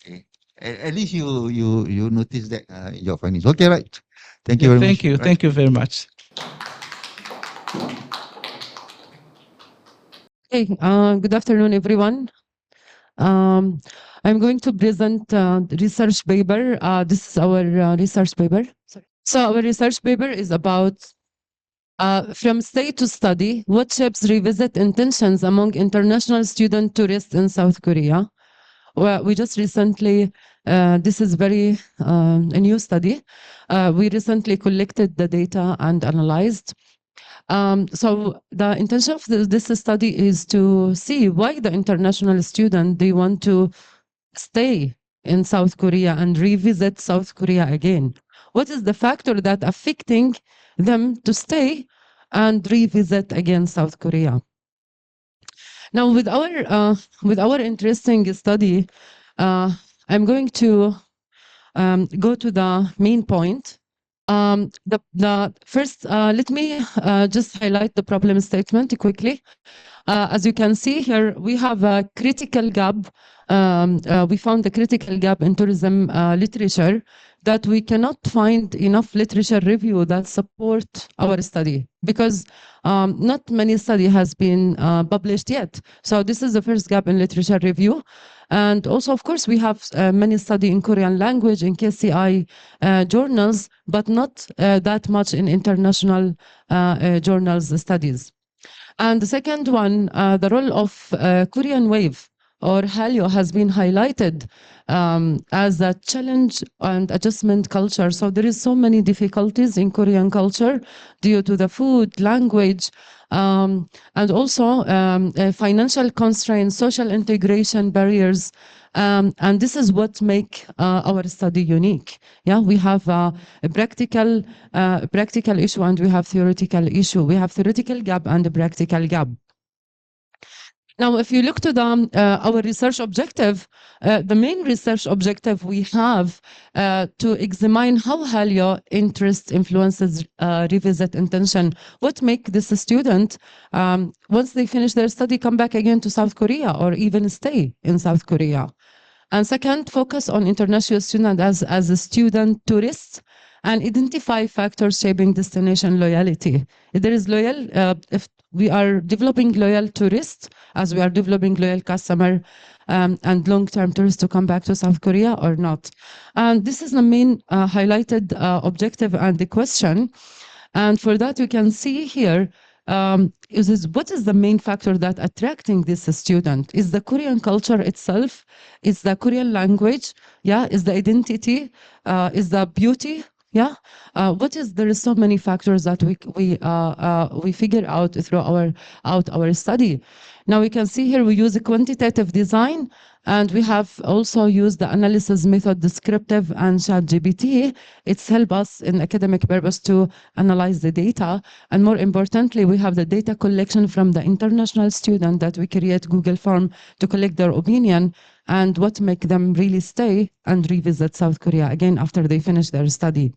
Okay. At least you notice that in your findings. Okay, right. Thank you very much. Thank you very much. Okay, good afternoon, everyone. I'm going to present the research paper. This is our research paper. So our research paper is about from stay to study, what shapes revisit intentions among international student tourists in South Korea. Well, we just recently, this is very a new study. We recently collected the data and analyzed. So the intention of this study is to see why the international student, they want to stay in South Korea and revisit South Korea again. What is the factor that affecting them to stay and revisit again South Korea? Now, with our interesting study, I'm going to go to the main point. The first, let me just highlight the problem statement quickly. As you can see here, we have a critical gap. We found a critical gap in tourism literature, that we cannot find enough literature review that support our study, because not many study has been published yet. So this is the first gap in literature review. And also, of course, we have many study in Korean language in KCI journals, but not that much in international journals studies. And the second one, the role of Korean wave or Hallyu has been highlighted as a challenge and adjustment culture. So there is so many difficulties in Korean culture due to the food, language, and also financial constraints, social integration barriers. And this is what make our study unique. Yeah, we have a practical issue and we have theoretical issue. We have theoretical gap and a practical gap. Now, if you look to our research objective, the main research objective we have to examine how Hallyu interest influences revisit intention. What make this student, once they finish their study, come back again to South Korea or even stay in South Korea. And second, focus on international student as a student tourist and identify factors shaping destination loyalty. If there is if we are developing loyal tourists, as we are developing loyal customer and long-term tourists to come back to South Korea or not. And this is the main highlighted objective and the question. And for that, you can see here, what is the main factor that attracting this student? Is the Korean culture itself? Is the Korean language? Yeah, is the identity? Is the beauty? Yeah, there is so many factors that we figure out through our study. Now we can see here we use a quantitative design, and we have also used the analysis method, descriptive and ChatGPT. It's helped us in academic purpose to analyze the data, and more importantly, we have the data collection from the international student that we create Google form to collect their opinion and what make them really stay and revisit South Korea again after they finish their study.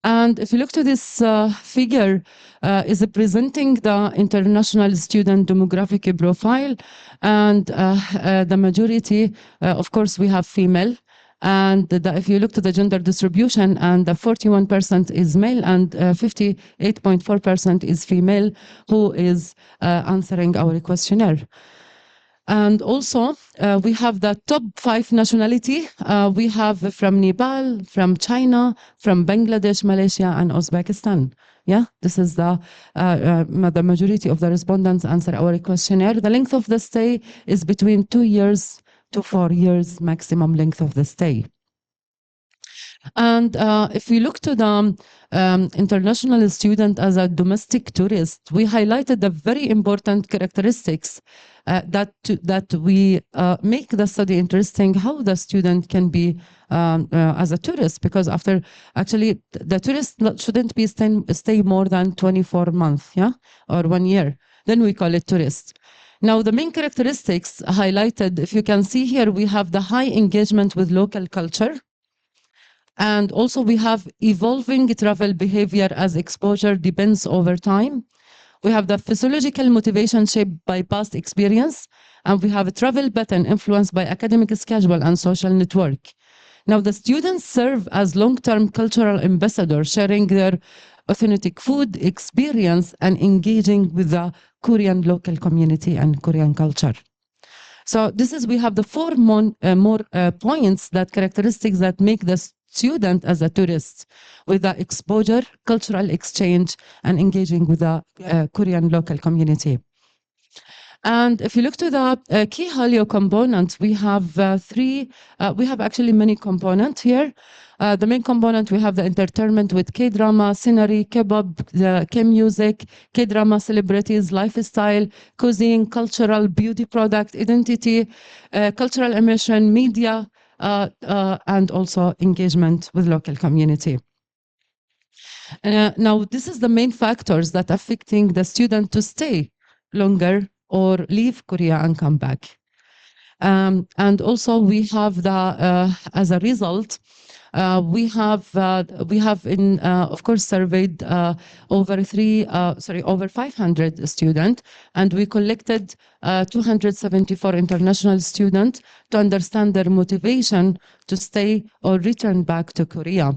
And if you look to this figure, is presenting the international student demographic profile, and the majority, of course, we have female. And if you look to the gender distribution, and the 41% is male and 58.4% is female who is answering our questionnaire. And also, we have the top 5 nationality. We have from Nepal, from China, from Bangladesh, Malaysia, and Uzbekistan. Yeah, this is the majority of the respondents answer our questionnaire. The length of the stay is between 2 years to 4 years maximum length of the stay. And if we look to the international student as a domestic tourist, we highlighted the very important characteristics that we make the study interesting, how the student can be as a tourist, because actually the tourist shouldn't be stay more than 24 months, yeah, or 1 year. Then we call it tourist. Now, the main characteristics highlighted, if you can see here, we have the high engagement with local culture. And also we have evolving travel behavior as exposure depends over time. We have the physiological motivation shaped by past experience, and we have a travel pattern influenced by academic schedule and social network. Now, the students serve as long-term cultural ambassadors, sharing their authentic food experience and engaging with the Korean local community and Korean culture. So we have the 4 more points, that characteristics that make the student as a tourist, with the exposure, cultural exchange, and engaging with the Korean local community. And if you look to the key Hallyu components, we have we have actually many components here. The main component, we have the entertainment with K-drama, scenery, K-pop, the K-music, K-drama celebrities, lifestyle, cuisine, cultural, beauty product, identity, cultural immersion, media, and also engagement with local community. Now, this is the main factors that are affecting the student to stay longer or leave Korea and come back. And also we have as a result, We have of course surveyed over 500 students, and we collected 274 international students to understand their motivation to stay or return back to Korea.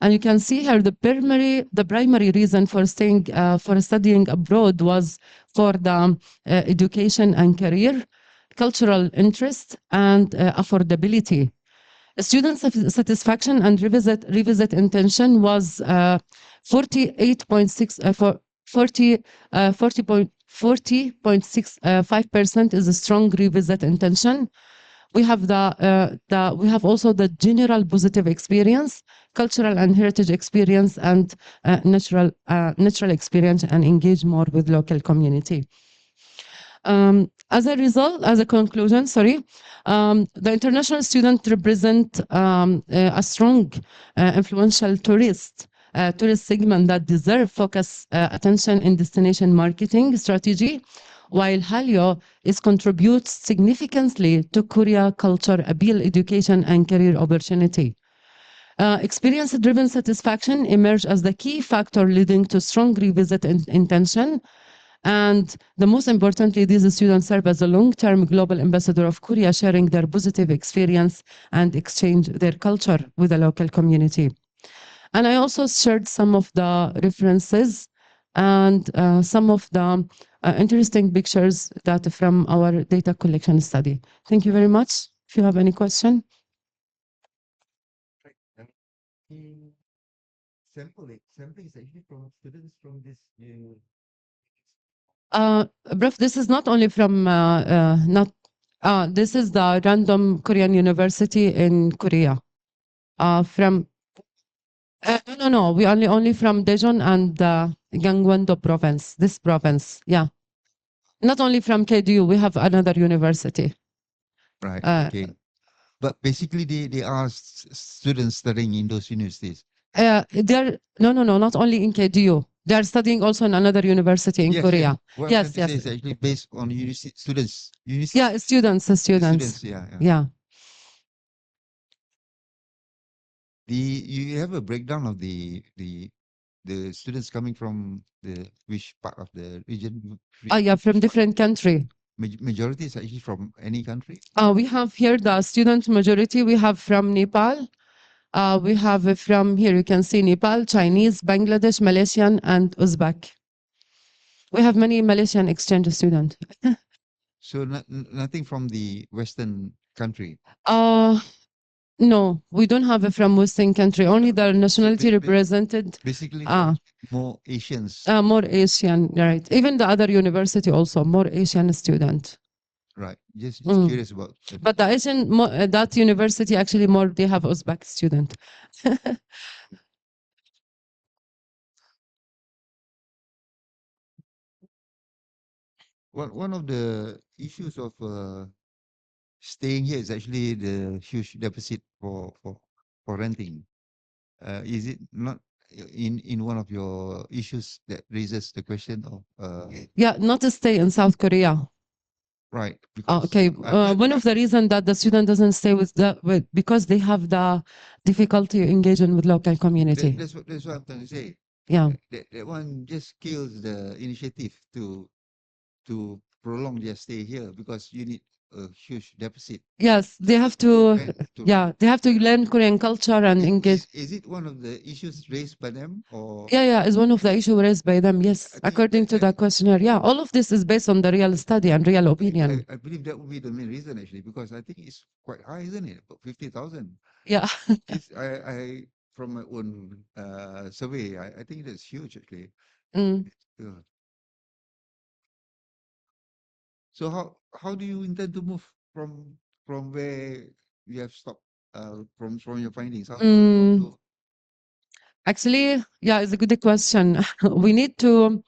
And you can see here the primary reason for staying for studying abroad was for the education and career, cultural interest, and affordability. Student satisfaction and revisit intention was 40.65% is a strong revisit intention. We have also the general positive experience, cultural and heritage experience, and natural experience, and engage more with local community. As a conclusion, the international students represent a strong, influential tourist segment that deserve focus attention in destination marketing strategy, while Hallyu contributes significantly to Korea culture appeal, education, and career opportunity. Experience-driven satisfaction emerged as the key factor leading to strong revisit intention. And the most importantly, these students serve as a long-term global ambassador of Korea, sharing their positive experience and exchange their culture with the local community. And I also shared some of the references and some of the interesting pictures that from our data collection study. Thank you very much. If you have any question. Sampling is actually from students from this. Prof, this is not only from this is the random Korean university in Korea. From no, we only from Daejeon and Gangwon-do province. This province, yeah. Not only from KDU, we have another university. Right. Okay. But basically, they are students studying in those universities. They're not only in KDU. They are studying also in another university in Korea. Yes. It's actually based on students. Yeah, students. Yeah. You have a breakdown of the students coming from which part of the region? Yeah, from different country. Majority is actually from any country? We have here the student majority. We have from Nepal. We have from here, you can see Nepal, Chinese, Bangladesh, Malaysian, and Uzbek. We have many Malaysian exchange students. So nothing from the Western country? No, we don't have it from Western country. Only the nationality represented. Basically, more Asians. More Asian, right. Even the other university also, more Asian student. Right. Just curious about. But the Asian, that university actually more, they have Uzbek student. One of the issues of staying here is actually the huge deficit for renting. Is it not in one of your issues that raises the question of? Yeah, not to stay in South Korea. Right. Okay. One of the reasons that the student doesn't stay because they have the difficulty engaging with local community. That's what I'm trying to say. Yeah. That one just kills the initiative to prolong their stay here because you need a huge deficit. Yes, they have to. They have to learn Korean culture and engage. Is it one of the issues raised by them, or? Yeah, it's one of the issues raised by them. Yes, according to the questionnaire. Yeah, all of this is based on the real study and real opinion. I believe that would be the main reason actually, because I think it's quite high, isn't it? About 50,000. Yeah. I from my own survey, I think that's huge actually. So how do you intend to move from where you have stopped from your findings? Actually, yeah, it's a good question. We need to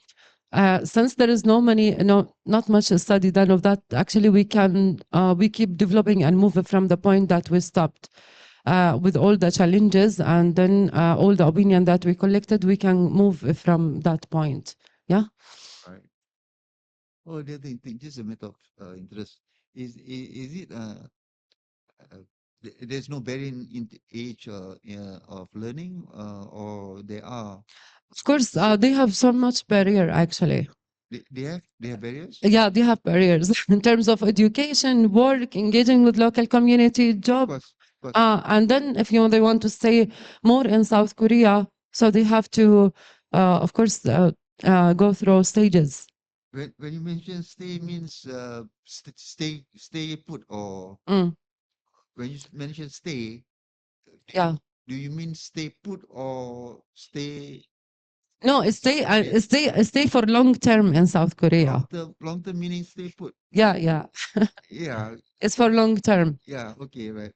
since there is not much study done of that. Actually, we keep developing and move from the point that we stopped. With all the challenges and then all the opinion that we collected, we can move from that point. Yeah. Right. Oh, the other thing, just a matter of interest. Is it there's no barrier in the age of learning, or there are. Of course, they have so much barrier actually. They have barriers? Yeah, they have barriers in terms of education, work, engaging with local community, job. Of course. And then if they want to stay more in South Korea, so they have to, of course, go through stages. When you mention stay means stay put, or when you mention stay, Yeah. do you mean stay put or stay? No, stay for long term in South Korea. Long term meaning stay put. Yeah. Yeah. It's for long term. Yeah. Okay. Right.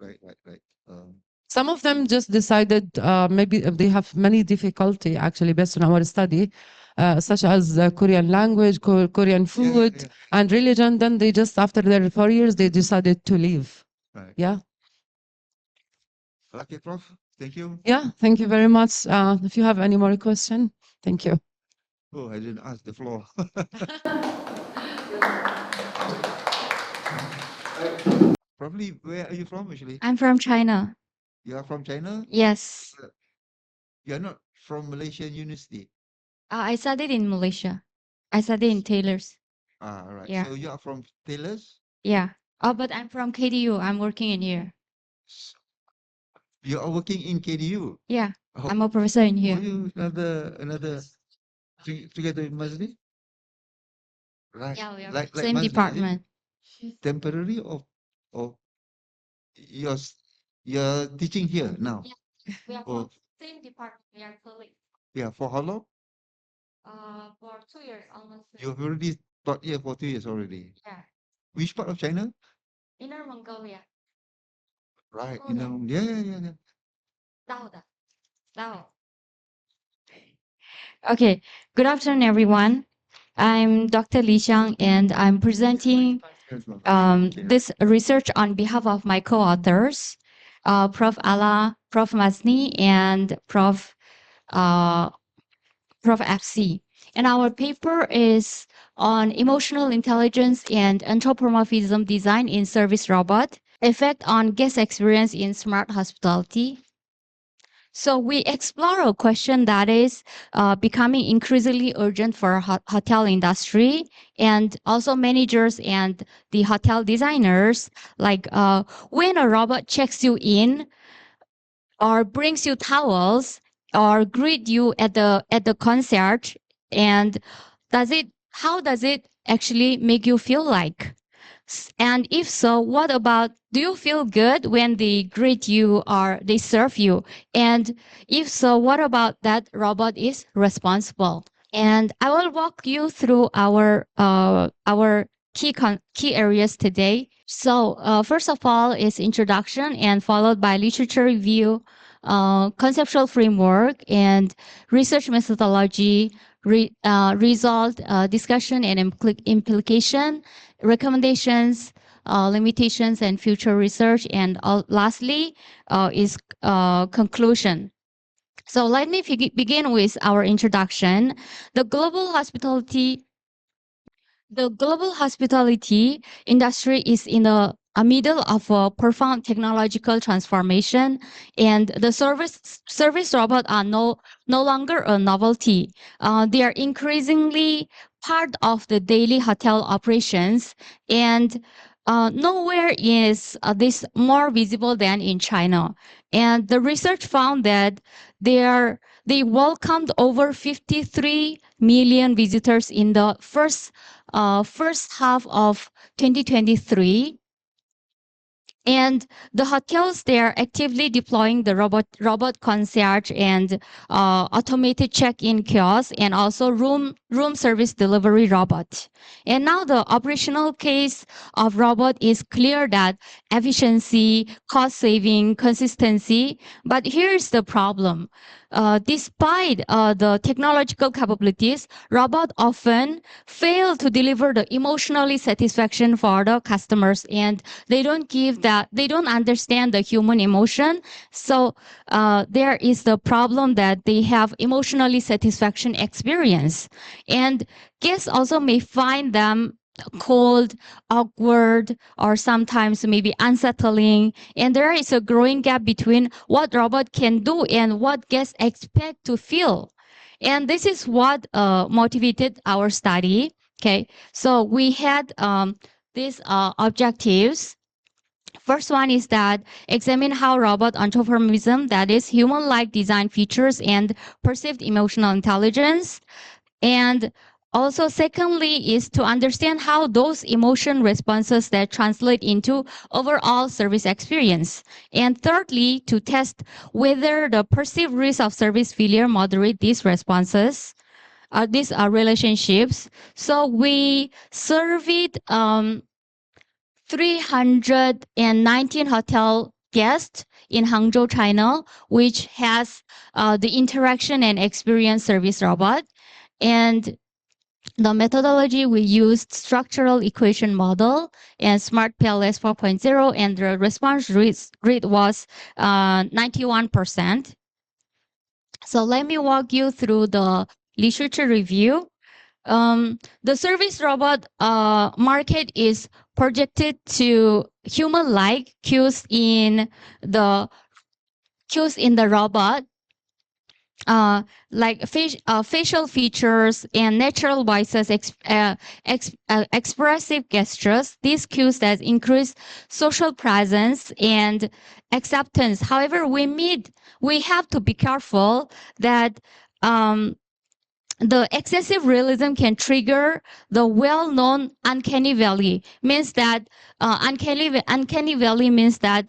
Some of them just decided maybe if they have many difficulty actually based on our study, such as Korean language, Korean food, and religion. Then they just after their 4 years they decided to leave. Right. Yeah. Okay, Prof. Thank you. Yeah. Thank you very much. If you have any more question, thank you. Oh, I didn't ask the floor. Probably, where are you from actually? I'm from China. You are from China? Yes. You are not from Malaysian University. I studied in Malaysia. I studied in Taylor's. Right. Yeah. So you are from Taylor's? Yeah. Oh, but I'm from KDU. I'm working in here. You are working in KDU? Yeah. I'm a professor in here. Are you another together with Mazli? Right. Yeah, we are like same Mazli, is it department. temporary or you're teaching here now? Yeah. We are Oh. from same department. We are colleagues. Yeah. For how long? For 2 years almost. You've already taught here for 2 years already. Yeah. Which part of China? Inner Mongolia. Right. Oh, yeah. Yeah. Dao. Okay. Good afternoon, everyone. I'm Dr. Li Xiang, and I'm presenting this research on behalf of my co-authors, Prof. Ala, Prof. Masni, and Prof. FC. And our paper is on emotional intelligence and anthropomorphism design in service robot, effect on guest experience in smart hospitality. So we explore a question that is becoming increasingly urgent for hotel industry and also managers and the hotel designers, like when a robot checks you in or brings you towels or greet you at the concert, and how does it actually make you feel like? And if so, what about, do you feel good when they greet you or they serve you? And if so, what about that robot is responsible? And I will walk you through our key areas today. So first of all is introduction, and followed by literature review, conceptual framework, and research methodology, result, discussion and implication, recommendations, limitations, and future research, and lastly is conclusion. So let me begin with our introduction. The global hospitality industry is in the middle of a profound technological transformation, and the service robots are no longer a novelty. They are increasingly part of the daily hotel operations, and nowhere is this more visible than in China. And the research found that they welcomed over 53 million visitors in the first half of 2023. And the hotels, they are actively deploying the robot concierge and automated check-in kiosk, and also room service delivery robot. And now the operational case of robot is clear, that efficiency, cost saving, consistency. But here's the problem. Despite the technological capabilities, robots often fail to deliver the emotionally satisfaction for the customers, and they don't understand the human emotion. So there is the problem that they have emotionally satisfaction experience, and guests also may find them cold, awkward, or sometimes maybe unsettling. And there is a growing gap between what robot can do and what guests expect to feel. And this is what motivated our study. Okay, so we had these objectives. First one is that examine how robot anthropomorphism, that is human-like design features and perceived emotional intelligence. And also, secondly, is to understand how those emotion responses that translate into overall service experience. And thirdly, to test whether the perceived risk of service failure moderate these responses. These are relationships. So we surveyed 319 hotel guests in Hangzhou, China, which has the interaction and experience service robot. And the methodology, we used structural equation model and smart PLS 4.0, and the response rate was 91%. So let me walk you through the literature review. The service robot market is projected to human-like cues in the robot, like facial features and natural voices, expressive gestures. These cues that increase social presence and acceptance. However, we have to be careful that the excessive realism can trigger the well-known uncanny valley. Means that uncanny valley means that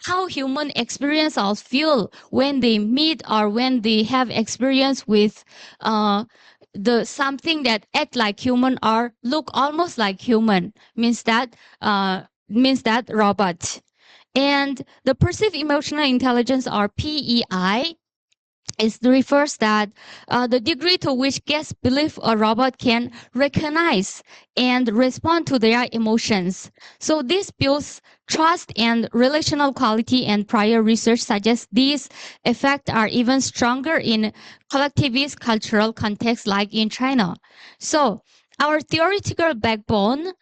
how human experience or feel when they meet or when they have experience with the something that act like human or look almost like human. Means that robot. And the perceived emotional intelligence, or PEI, refers that the degree to which guests believe a robot can recognize and respond to their emotions. So this builds trust and relational quality, and prior research suggests these effects are even stronger in collectivist cultural contexts like in China. So our theoretical backbone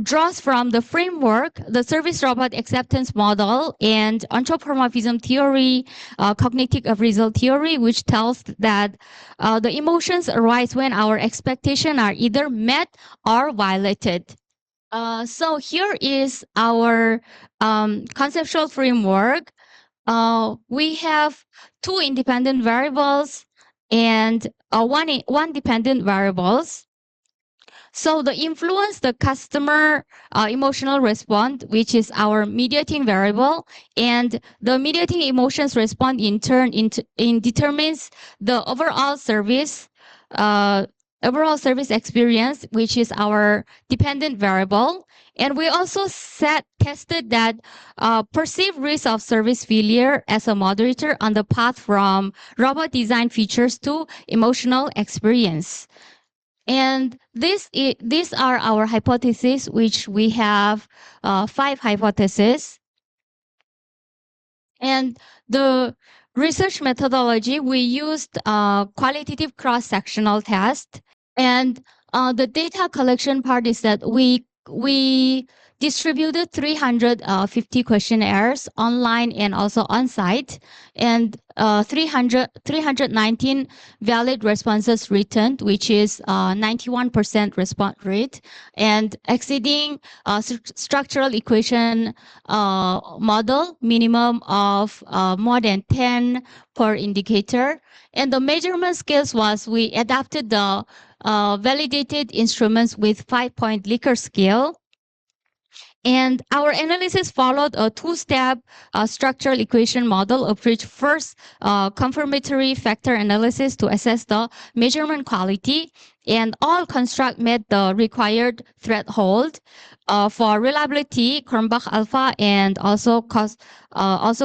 draws from the framework, the service robot acceptance model, and anthropomorphism theory, cognitive appraisal theory, which tells that the emotions arise when our expectations are either met or violated. So here is our conceptual framework. We have two independent variables and one dependent variables. So the influence the customer emotional response, which is our mediating variable, and the mediating emotions response in turn determines the overall service experience, which is our dependent variable. And we also tested that perceived risk of service failure as a moderator on the path from robot design features to emotional experience. And these are our hypotheses, which we have 5 hypotheses. And the research methodology, we used qualitative cross-sectional test. And the data collection part is that we distributed 350 questionnaires online and also on-site, and 319 valid responses returned, which is 91% response rate, and exceeding structural equation model minimum of more than 10 per indicator. And the measurement scales was we adapted the validated instruments with 5-point Likert scale. And our analysis followed a 2-step structural equation model, of which first confirmatory factor analysis to assess the measurement quality, and all construct met the required threshold for reliability, Cronbach alpha, and also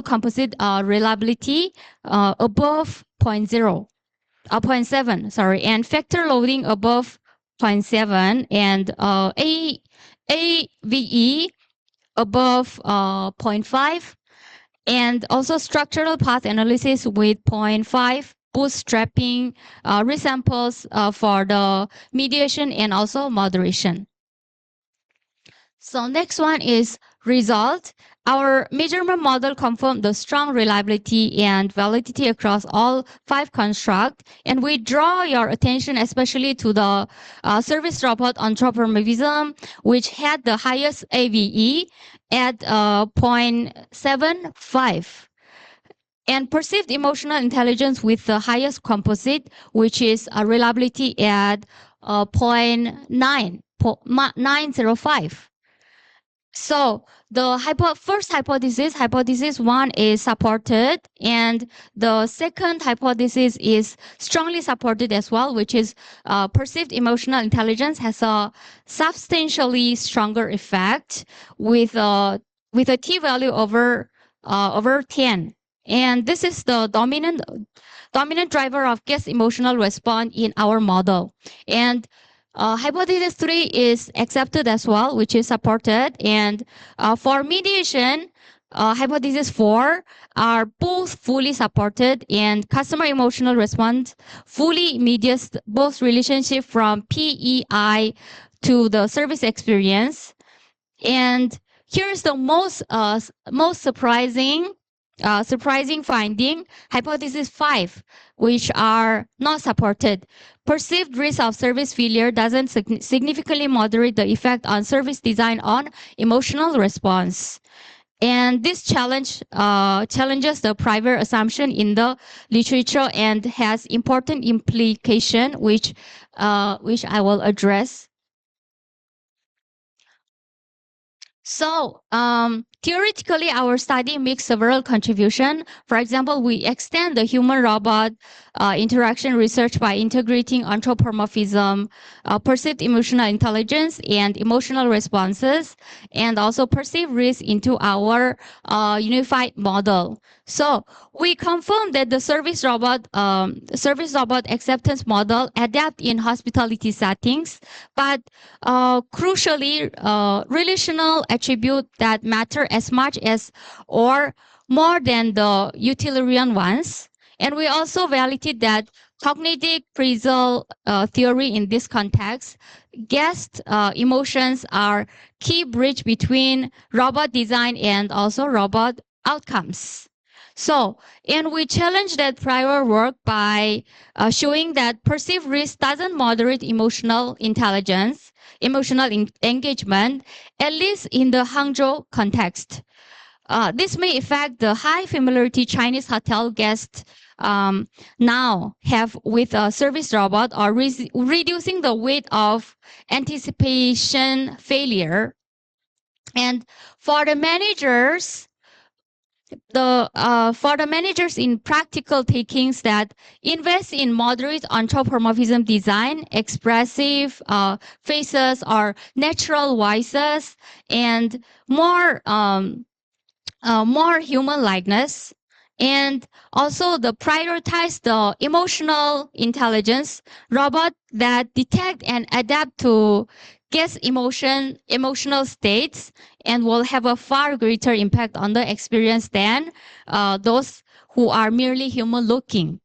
composite reliability above 0.7, sorry, and factor loading above 0.7, and AVE above 0.5, and also structural path analysis with 0.5 bootstrapping resamples for the mediation and also moderation. So next one is result. Our measurement model confirmed the strong reliability and validity across all 5 constructs. And we draw your attention especially to the service robot anthropomorphism, which had the highest AVE at 0.75. And perceived emotional intelligence with the highest composite, which is a reliability at 0.905. So the first hypothesis 1 is supported, and the second hypothesis is strongly supported as well, which is perceived emotional intelligence has a substantially stronger effect with a t-value over 10. And this is the dominant driver of guest emotional response in our model. And hypothesis 3 is accepted as well, which is supported. And for mediation, hypothesis 4 are both fully supported, and customer emotional response fully mediates both relationship from PEI to the service experience. And here's the most surprising finding, hypothesis 5, which are not supported. Perceived risk of service failure doesn't significantly moderate the effect on service design on emotional response. And this challenges the prior assumption in the literature and has important implication, which I will address. So theoretically, our study makes several contributions. For example, we extend the human-robot interaction research by integrating anthropomorphism, perceived emotional intelligence, and emotional responses, and also perceived risk into our unified model. So we confirm that the service robot acceptance model adapt in hospitality settings, but crucially, relational attribute that matter as much as or more than the utilitarian ones. And we also validate that cognitive appraisal theory in this context, guest emotions are key bridge between robot design and also robot outcomes. So, and we challenge that prior work by showing that perceived risk doesn't moderate emotional intelligence, emotional engagement, at least in the Hangzhou context. This may affect the high familiarity Chinese hotel guests now have with a service robot, or reducing the weight of anticipation failure. And for the managers, in practical takings that invest in moderate anthropomorphism design, expressive faces or natural voices, and more human likeness, and also the prioritize the emotional intelligence robot that detect and adapt to guest emotional states, and will have a far greater impact on the experience than those who are merely human looking.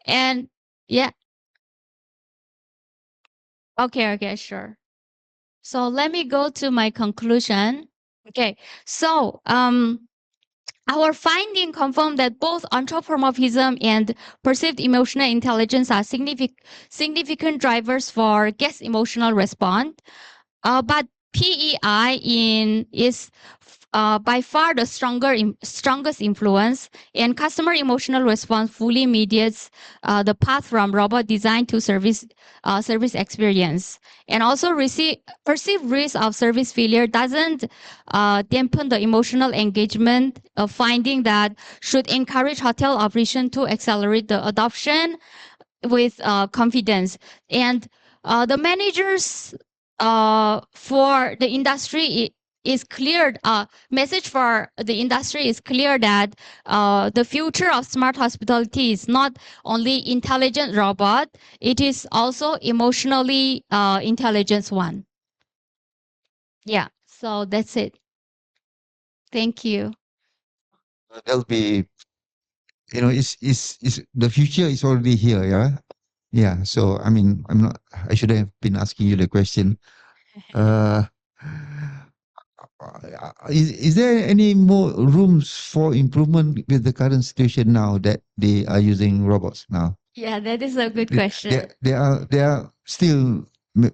And yeah. Okay, sure. So let me go to my conclusion. Okay, so our finding confirmed that both anthropomorphism and perceived emotional intelligence are significant drivers for guest emotional response. But PEI is by far the strongest influence, and customer emotional response fully mediates the path from robot design to service experience. And also perceived risk of service failure doesn't dampen the emotional engagement, finding that should encourage hotel operation to accelerate the adoption with confidence. And the managers for the industry is clear. Message for the industry is clear that the future of smart hospitality is not only intelligent robot, it is also emotionally intelligent one. Yeah, so that's it. Thank you. There'll be you know, is the future is already here. Yeah. Yeah. So, I mean, I should have been asking you the question. Uh, is there any more rooms for improvement with the current situation now that they are using robots now? Yeah, that is a good question. There are still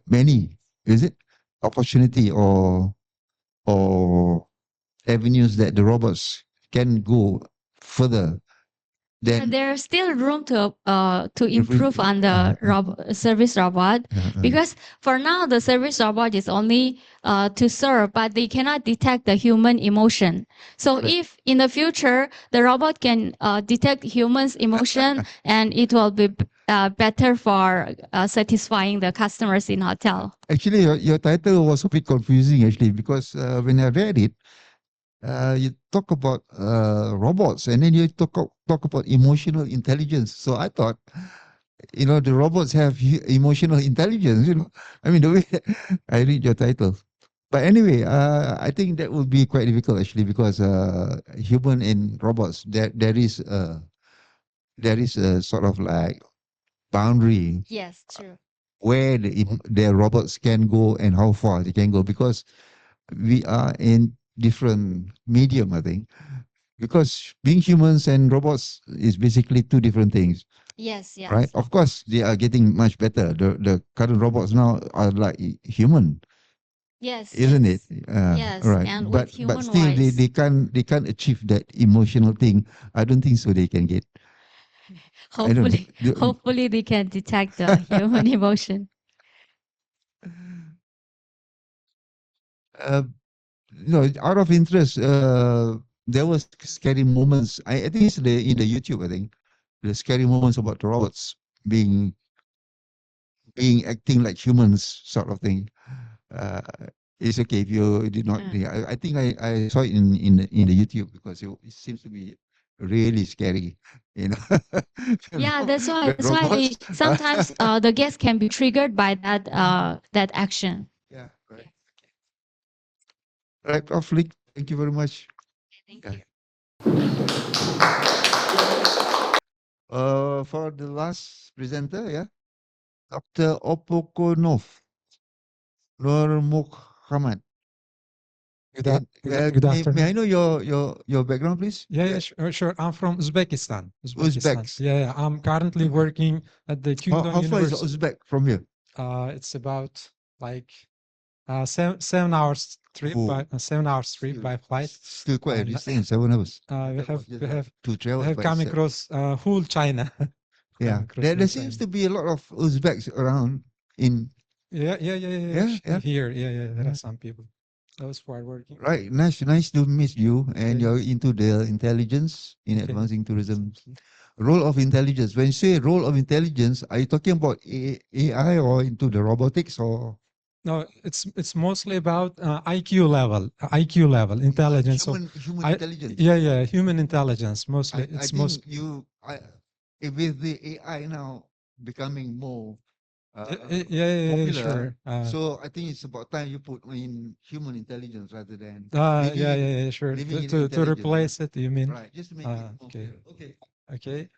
many, is it, opportunity or avenues that the robots can go further Yeah, than there's still room to improve on the service robot, because for now the service robot is only to serve, but they cannot detect the human emotion. So if in the future the robot can detect humans' emotion, and it will be better for satisfying the customers in hotel. Actually, your title was a bit confusing actually, because when I read it, you talk about robots, and then you talk about emotional intelligence. So I thought, you know, the robots have emotional intelligence. You know, I mean, the way I read your title. But anyway, I think that would be quite difficult actually, because human and robots, there is a sort of like boundary Yes, true. where the robots can go and how far they can go, because we are in different medium, I think. Because being humans and robots is basically two different things, Yes, yes. right? Of course, they are getting much better. The current robots now are like human, Yes, isn't yes. it? Yes, Right. and But with human still, voice. they can't achieve that emotional thing. I don't think so. They can get. I don't Hopefully, know. hopefully they can detect the human emotion. Uh, out of interest, there was scary moments. I think it's in the YouTube. I think the scary moments about the robots being acting like humans, sort of thing. Uh, it's okay if you did not. I think I saw it in the YouTube, because it seems to be really scary. You know. Yeah, that's why The robots. sometimes the guest can be triggered by that action. Yeah. Right. Right, Prof. Lick, thank you very much. Thank Yeah. you. For the last presenter, yeah, Dr. Opokonov Nur Muhammad. Good May afternoon. I know your background, please? Yeah, sure. I'm from Uzbekistan. Uzbeks. Yeah, I'm currently working at the Kyungdong How far is University. Uzbek from here? It's about like 7 hours trip Oh, by 7 hours trip by flight. Still quite a And, distance, 7 hours. we have to travel. we have by come seven. across whole China. Yeah, Come across there whole seems China. to be a lot of Uzbeks around in. Yeah. Yeah. Here, there Yeah. are some people. Those who are working. Right, nice to meet you. And Okay. you're into the intelligence in Okay. advancing tourism. Role of intelligence. When you say role of intelligence, are you talking about AI or into the robotics or? No, it's mostly about IQ level, intelligence. Human I, intelligence. yeah, human intelligence mostly. I It's think with the AI now becoming more popular, sure. so I think it's about time you put in human intelligence rather than Sure. living in To intelligence. replace it, you mean? Right, just to make it more Okay. clear. Okay. Okay.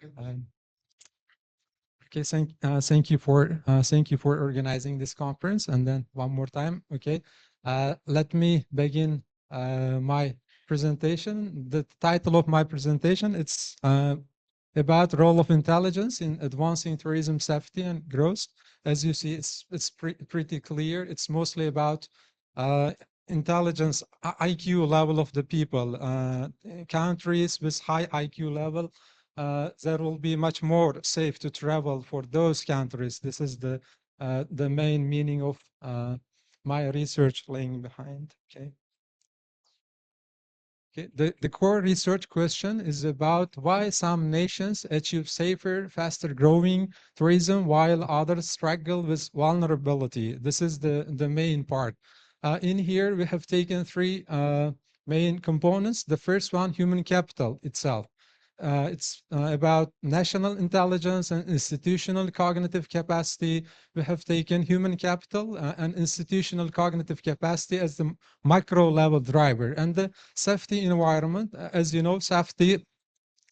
Thank you for organizing this conference. And then one more time. Okay. Let me begin my presentation. The title of my presentation, it's about role of intelligence in advancing tourism safety and growth. As you see, it's pretty clear. It's mostly about intelligence IQ level of the people. Countries with high IQ level, there will be much more safe to travel for those countries. This is the main meaning of my research laying behind. Okay. Okay. The core research question is about why some nations achieve safer, faster growing tourism while others struggle with vulnerability. This is the main part. In here, we have taken three main components. The first one, human capital itself. It's about national intelligence and institutional cognitive capacity. We have taken human capital and institutional cognitive capacity as the micro level driver. And the safety environment, as you know, safety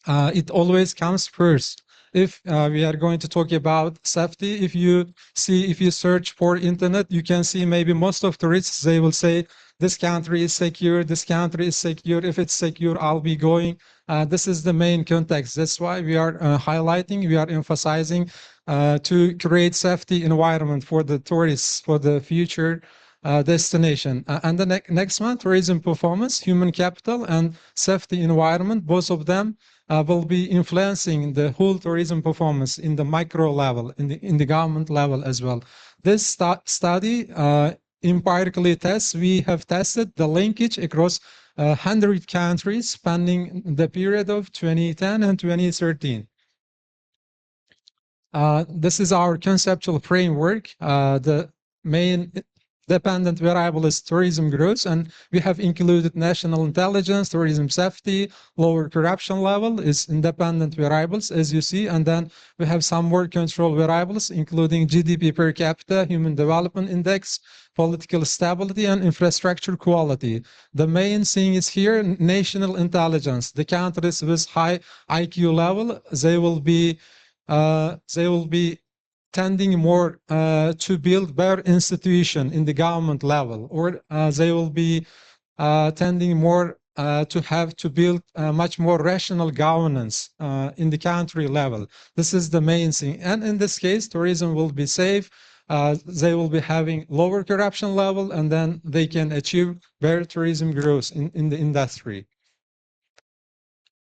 it always comes first. If we are going to talk about safety, if you search for internet, you can see maybe most of tourists, they will say, this country is secure, this country is secure. If it's secure, I'll be going. This is the main context. That's why we are highlighting, we are emphasizing to create safety environment for the tourists, for the future destination. And the next one, tourism performance, human capital, and safety environment, both of them will be influencing the whole tourism performance in the micro level, in the government level as well. This study empirically tests, we have tested the linkage across 100 countries spanning the period of 2010 and 2013. This is our conceptual framework. The main dependent variable is tourism growth, and we have included national intelligence, tourism safety, lower corruption level is independent variables, as you see, and then we have some more control variables, including GDP per capita, human development index, political stability, and infrastructure quality. The main thing is here, national intelligence. The countries with high IQ level, they will be tending more to build better institution in the government level, or they will be tending more to build much more rational governance in the country level. This is the main thing. And in this case, tourism will be safe. They will be having lower corruption level, and then they can achieve better tourism growth in the industry.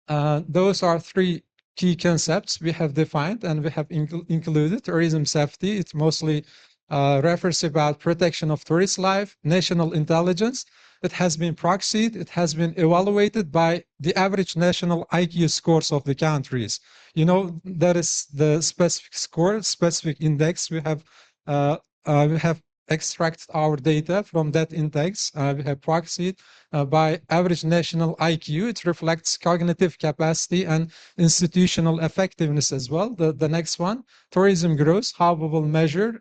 Those are three key concepts we have defined and we have included. Tourism safety, it mostly refers about protection of tourist life, national intelligence. It has been proxied, it has been evaluated by the average national IQ scores of the countries. You know, that is the specific score, specific index. We have extract our data from that index. We have proxied by average national IQ. It reflects cognitive capacity and institutional effectiveness as well. The next one, tourism growth, how we will measure.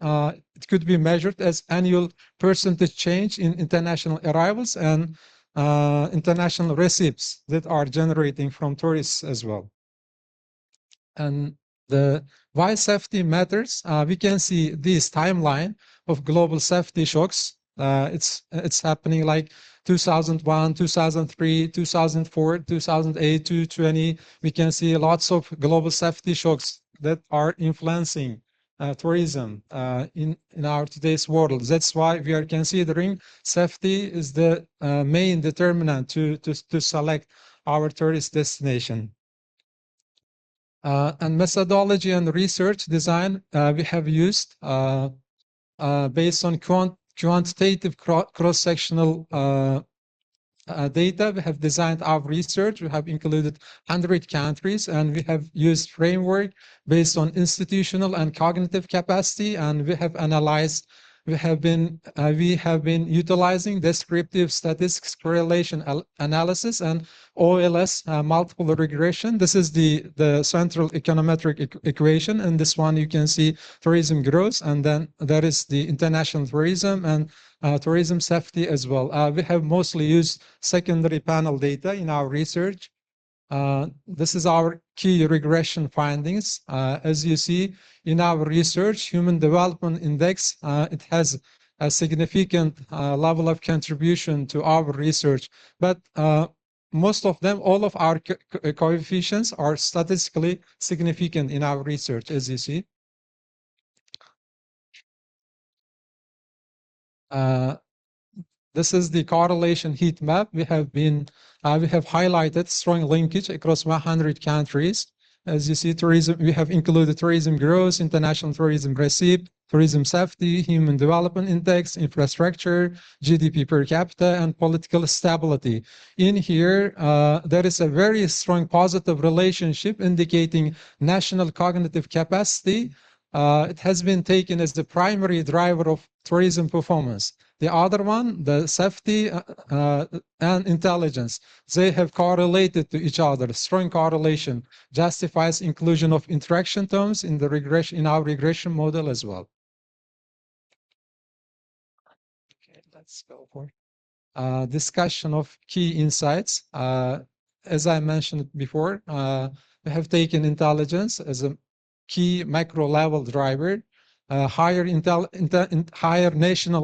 It could be measured as annual percentage change in international arrivals and international receipts that are generating from tourists as well. And the why safety matters, we can see this timeline of global safety shocks. It's happening like 2001, 2003, 2004, 2008, 2020. We can see lots of global safety shocks that are influencing tourism in our today's world. That's why we are considering safety is the main determinant to select our tourist destination. And methodology and research design we have used based on quantitative cross-sectional data. We have designed our research. We have included 100 countries, and we have used framework based on institutional and cognitive capacity, and we have analyzed. We have been utilizing descriptive statistics, correlation analysis, and OLS, multiple regression. This is the central econometric equation, and this one you can see tourism growth, and then there is the international tourism and tourism safety as well. We have mostly used secondary panel data in our research. This is our key regression findings. As you see in our research, Human Development Index, it has a significant level of contribution to our research, but most of them, all of our coefficients are statistically significant in our research, as you see. This is the correlation heat map. We have highlighted strong linkage across 100 countries. As you see, tourism, we have included tourism growth, international tourism receipt, tourism safety, human development index, infrastructure, GDP per capita, and political stability. In here, there is a very strong positive relationship indicating national cognitive capacity. It has been taken as the primary driver of tourism performance. The other one, the safety and intelligence, they have correlated to each other. Strong correlation justifies inclusion of interaction terms in the regression, in our regression model as well. Okay, let's go for discussion of key insights. As I mentioned before, we have taken intelligence as a key macro level driver, higher national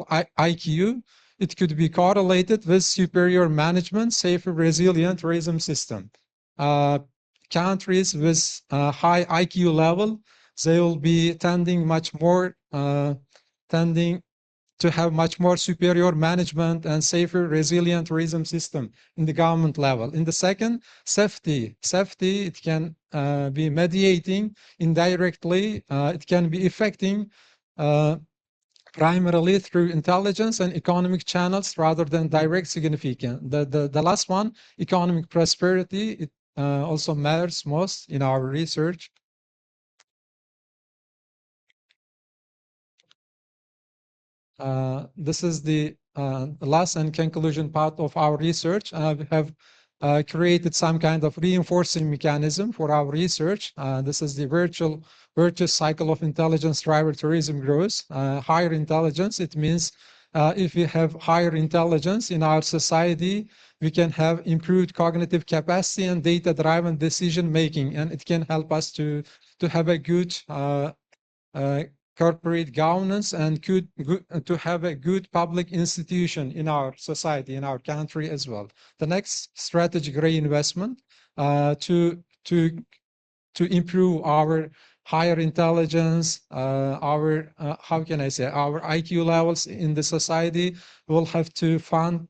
IQ. It could be correlated with superior management, safer, resilient tourism system. Countries with high IQ level, they will be tending to have much more superior management and safer, resilient tourism system in the government level. In the second, safety. Safety, it can be mediating indirectly. It can be affecting primarily through intelligence and economic channels rather than direct significance. The last one, economic prosperity, it also matters most in our research. This is the last and conclusion part of our research. We have created some kind of reinforcing mechanism for our research. This is the virtuous cycle of intelligence driver tourism growth. Higher intelligence, it means if we have higher intelligence in our society, we can have improved cognitive capacity and data-driven decision making, and it can help us to have a good corporate governance and to have a good public institution in our society, in our country as well. The next, strategic reinvestment to improve our higher intelligence, our how can I say, our IQ levels in the society. We'll have to fund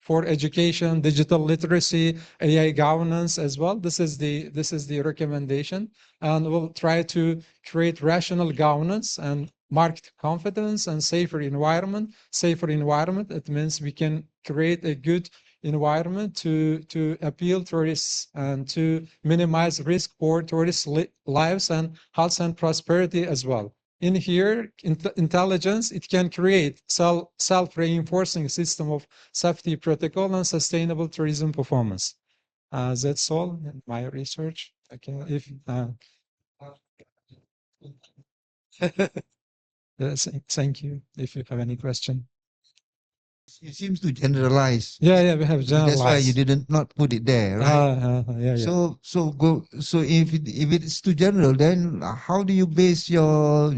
for education, digital literacy, AI governance as well. This is the recommendation, and we'll try to create rational governance and market confidence and safer environment. Safer environment, it means we can create a good environment to appeal tourists and to minimize risk for tourist lives and health and prosperity as well. In here, intelligence, it can create self-reinforcing system of safety protocol and sustainable tourism performance. That's all in my research. Okay, if yes, thank you. If you have any question. It seems to generalize. Yeah, we have generalized. That's why you didn't not put it there, right? Yeah. So if it's too general, then how do you base your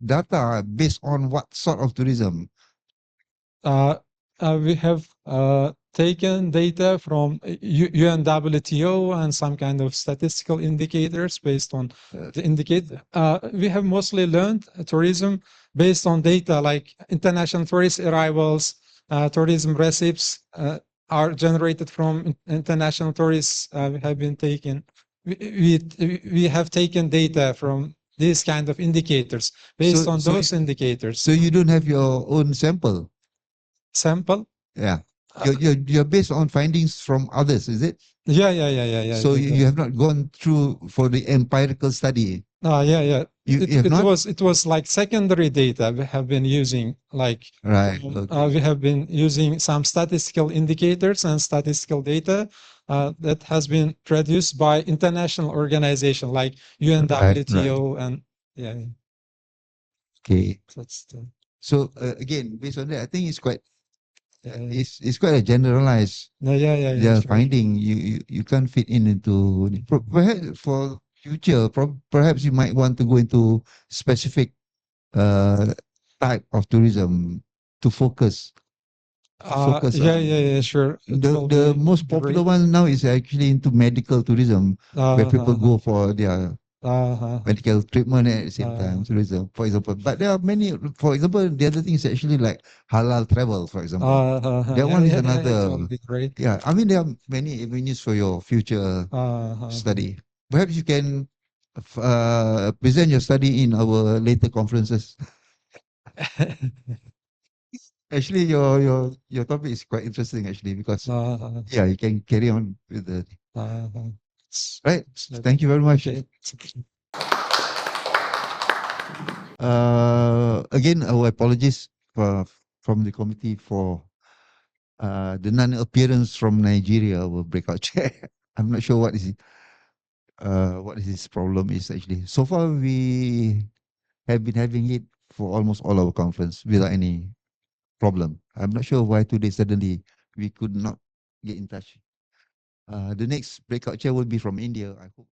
data based on what sort of tourism? We have taken data from UNWTO and some kind of statistical indicators based on the indicator. We have mostly learned tourism based on data like international tourist arrivals, tourism receipts are generated from international tourists. We have been taken. We have taken data from these kind of indicators based on those indicators. So you don't have your own sample? Sample? Yeah. You're based on findings from others, is it? Yeah. So you have not gone through for the empirical study? Yeah. It was like secondary data we have been using, like right. We have been using some statistical indicators and statistical data that has been produced by international organization like UNWTO right. and yeah. Okay. So again, based on that, I think it's quite it's quite a generalized finding. You can't fit into perhaps for future. Perhaps you might want to go into specific type of tourism to focus. Yeah, sure. The most popular one now is actually into medical tourism, where people go for their medical treatment at the same time, tourism, for example. But there are many, for example, the other thing is actually like halal travel, for example. That one is another. Yeah, I mean, there are many avenues for your future study. Perhaps you can present your study in our later conferences. Actually, your topic is quite interesting, actually, because yeah, you can carry on with the right. Thank you very much. Again, our apologies from the committee for the non-appearance from Nigeria, our breakout chair. I'm not sure what is his problem is actually. So far, we have been having it for almost all our conference without any problem. I'm not sure why today suddenly we could not get in touch. The next breakout chair will be from India. I hope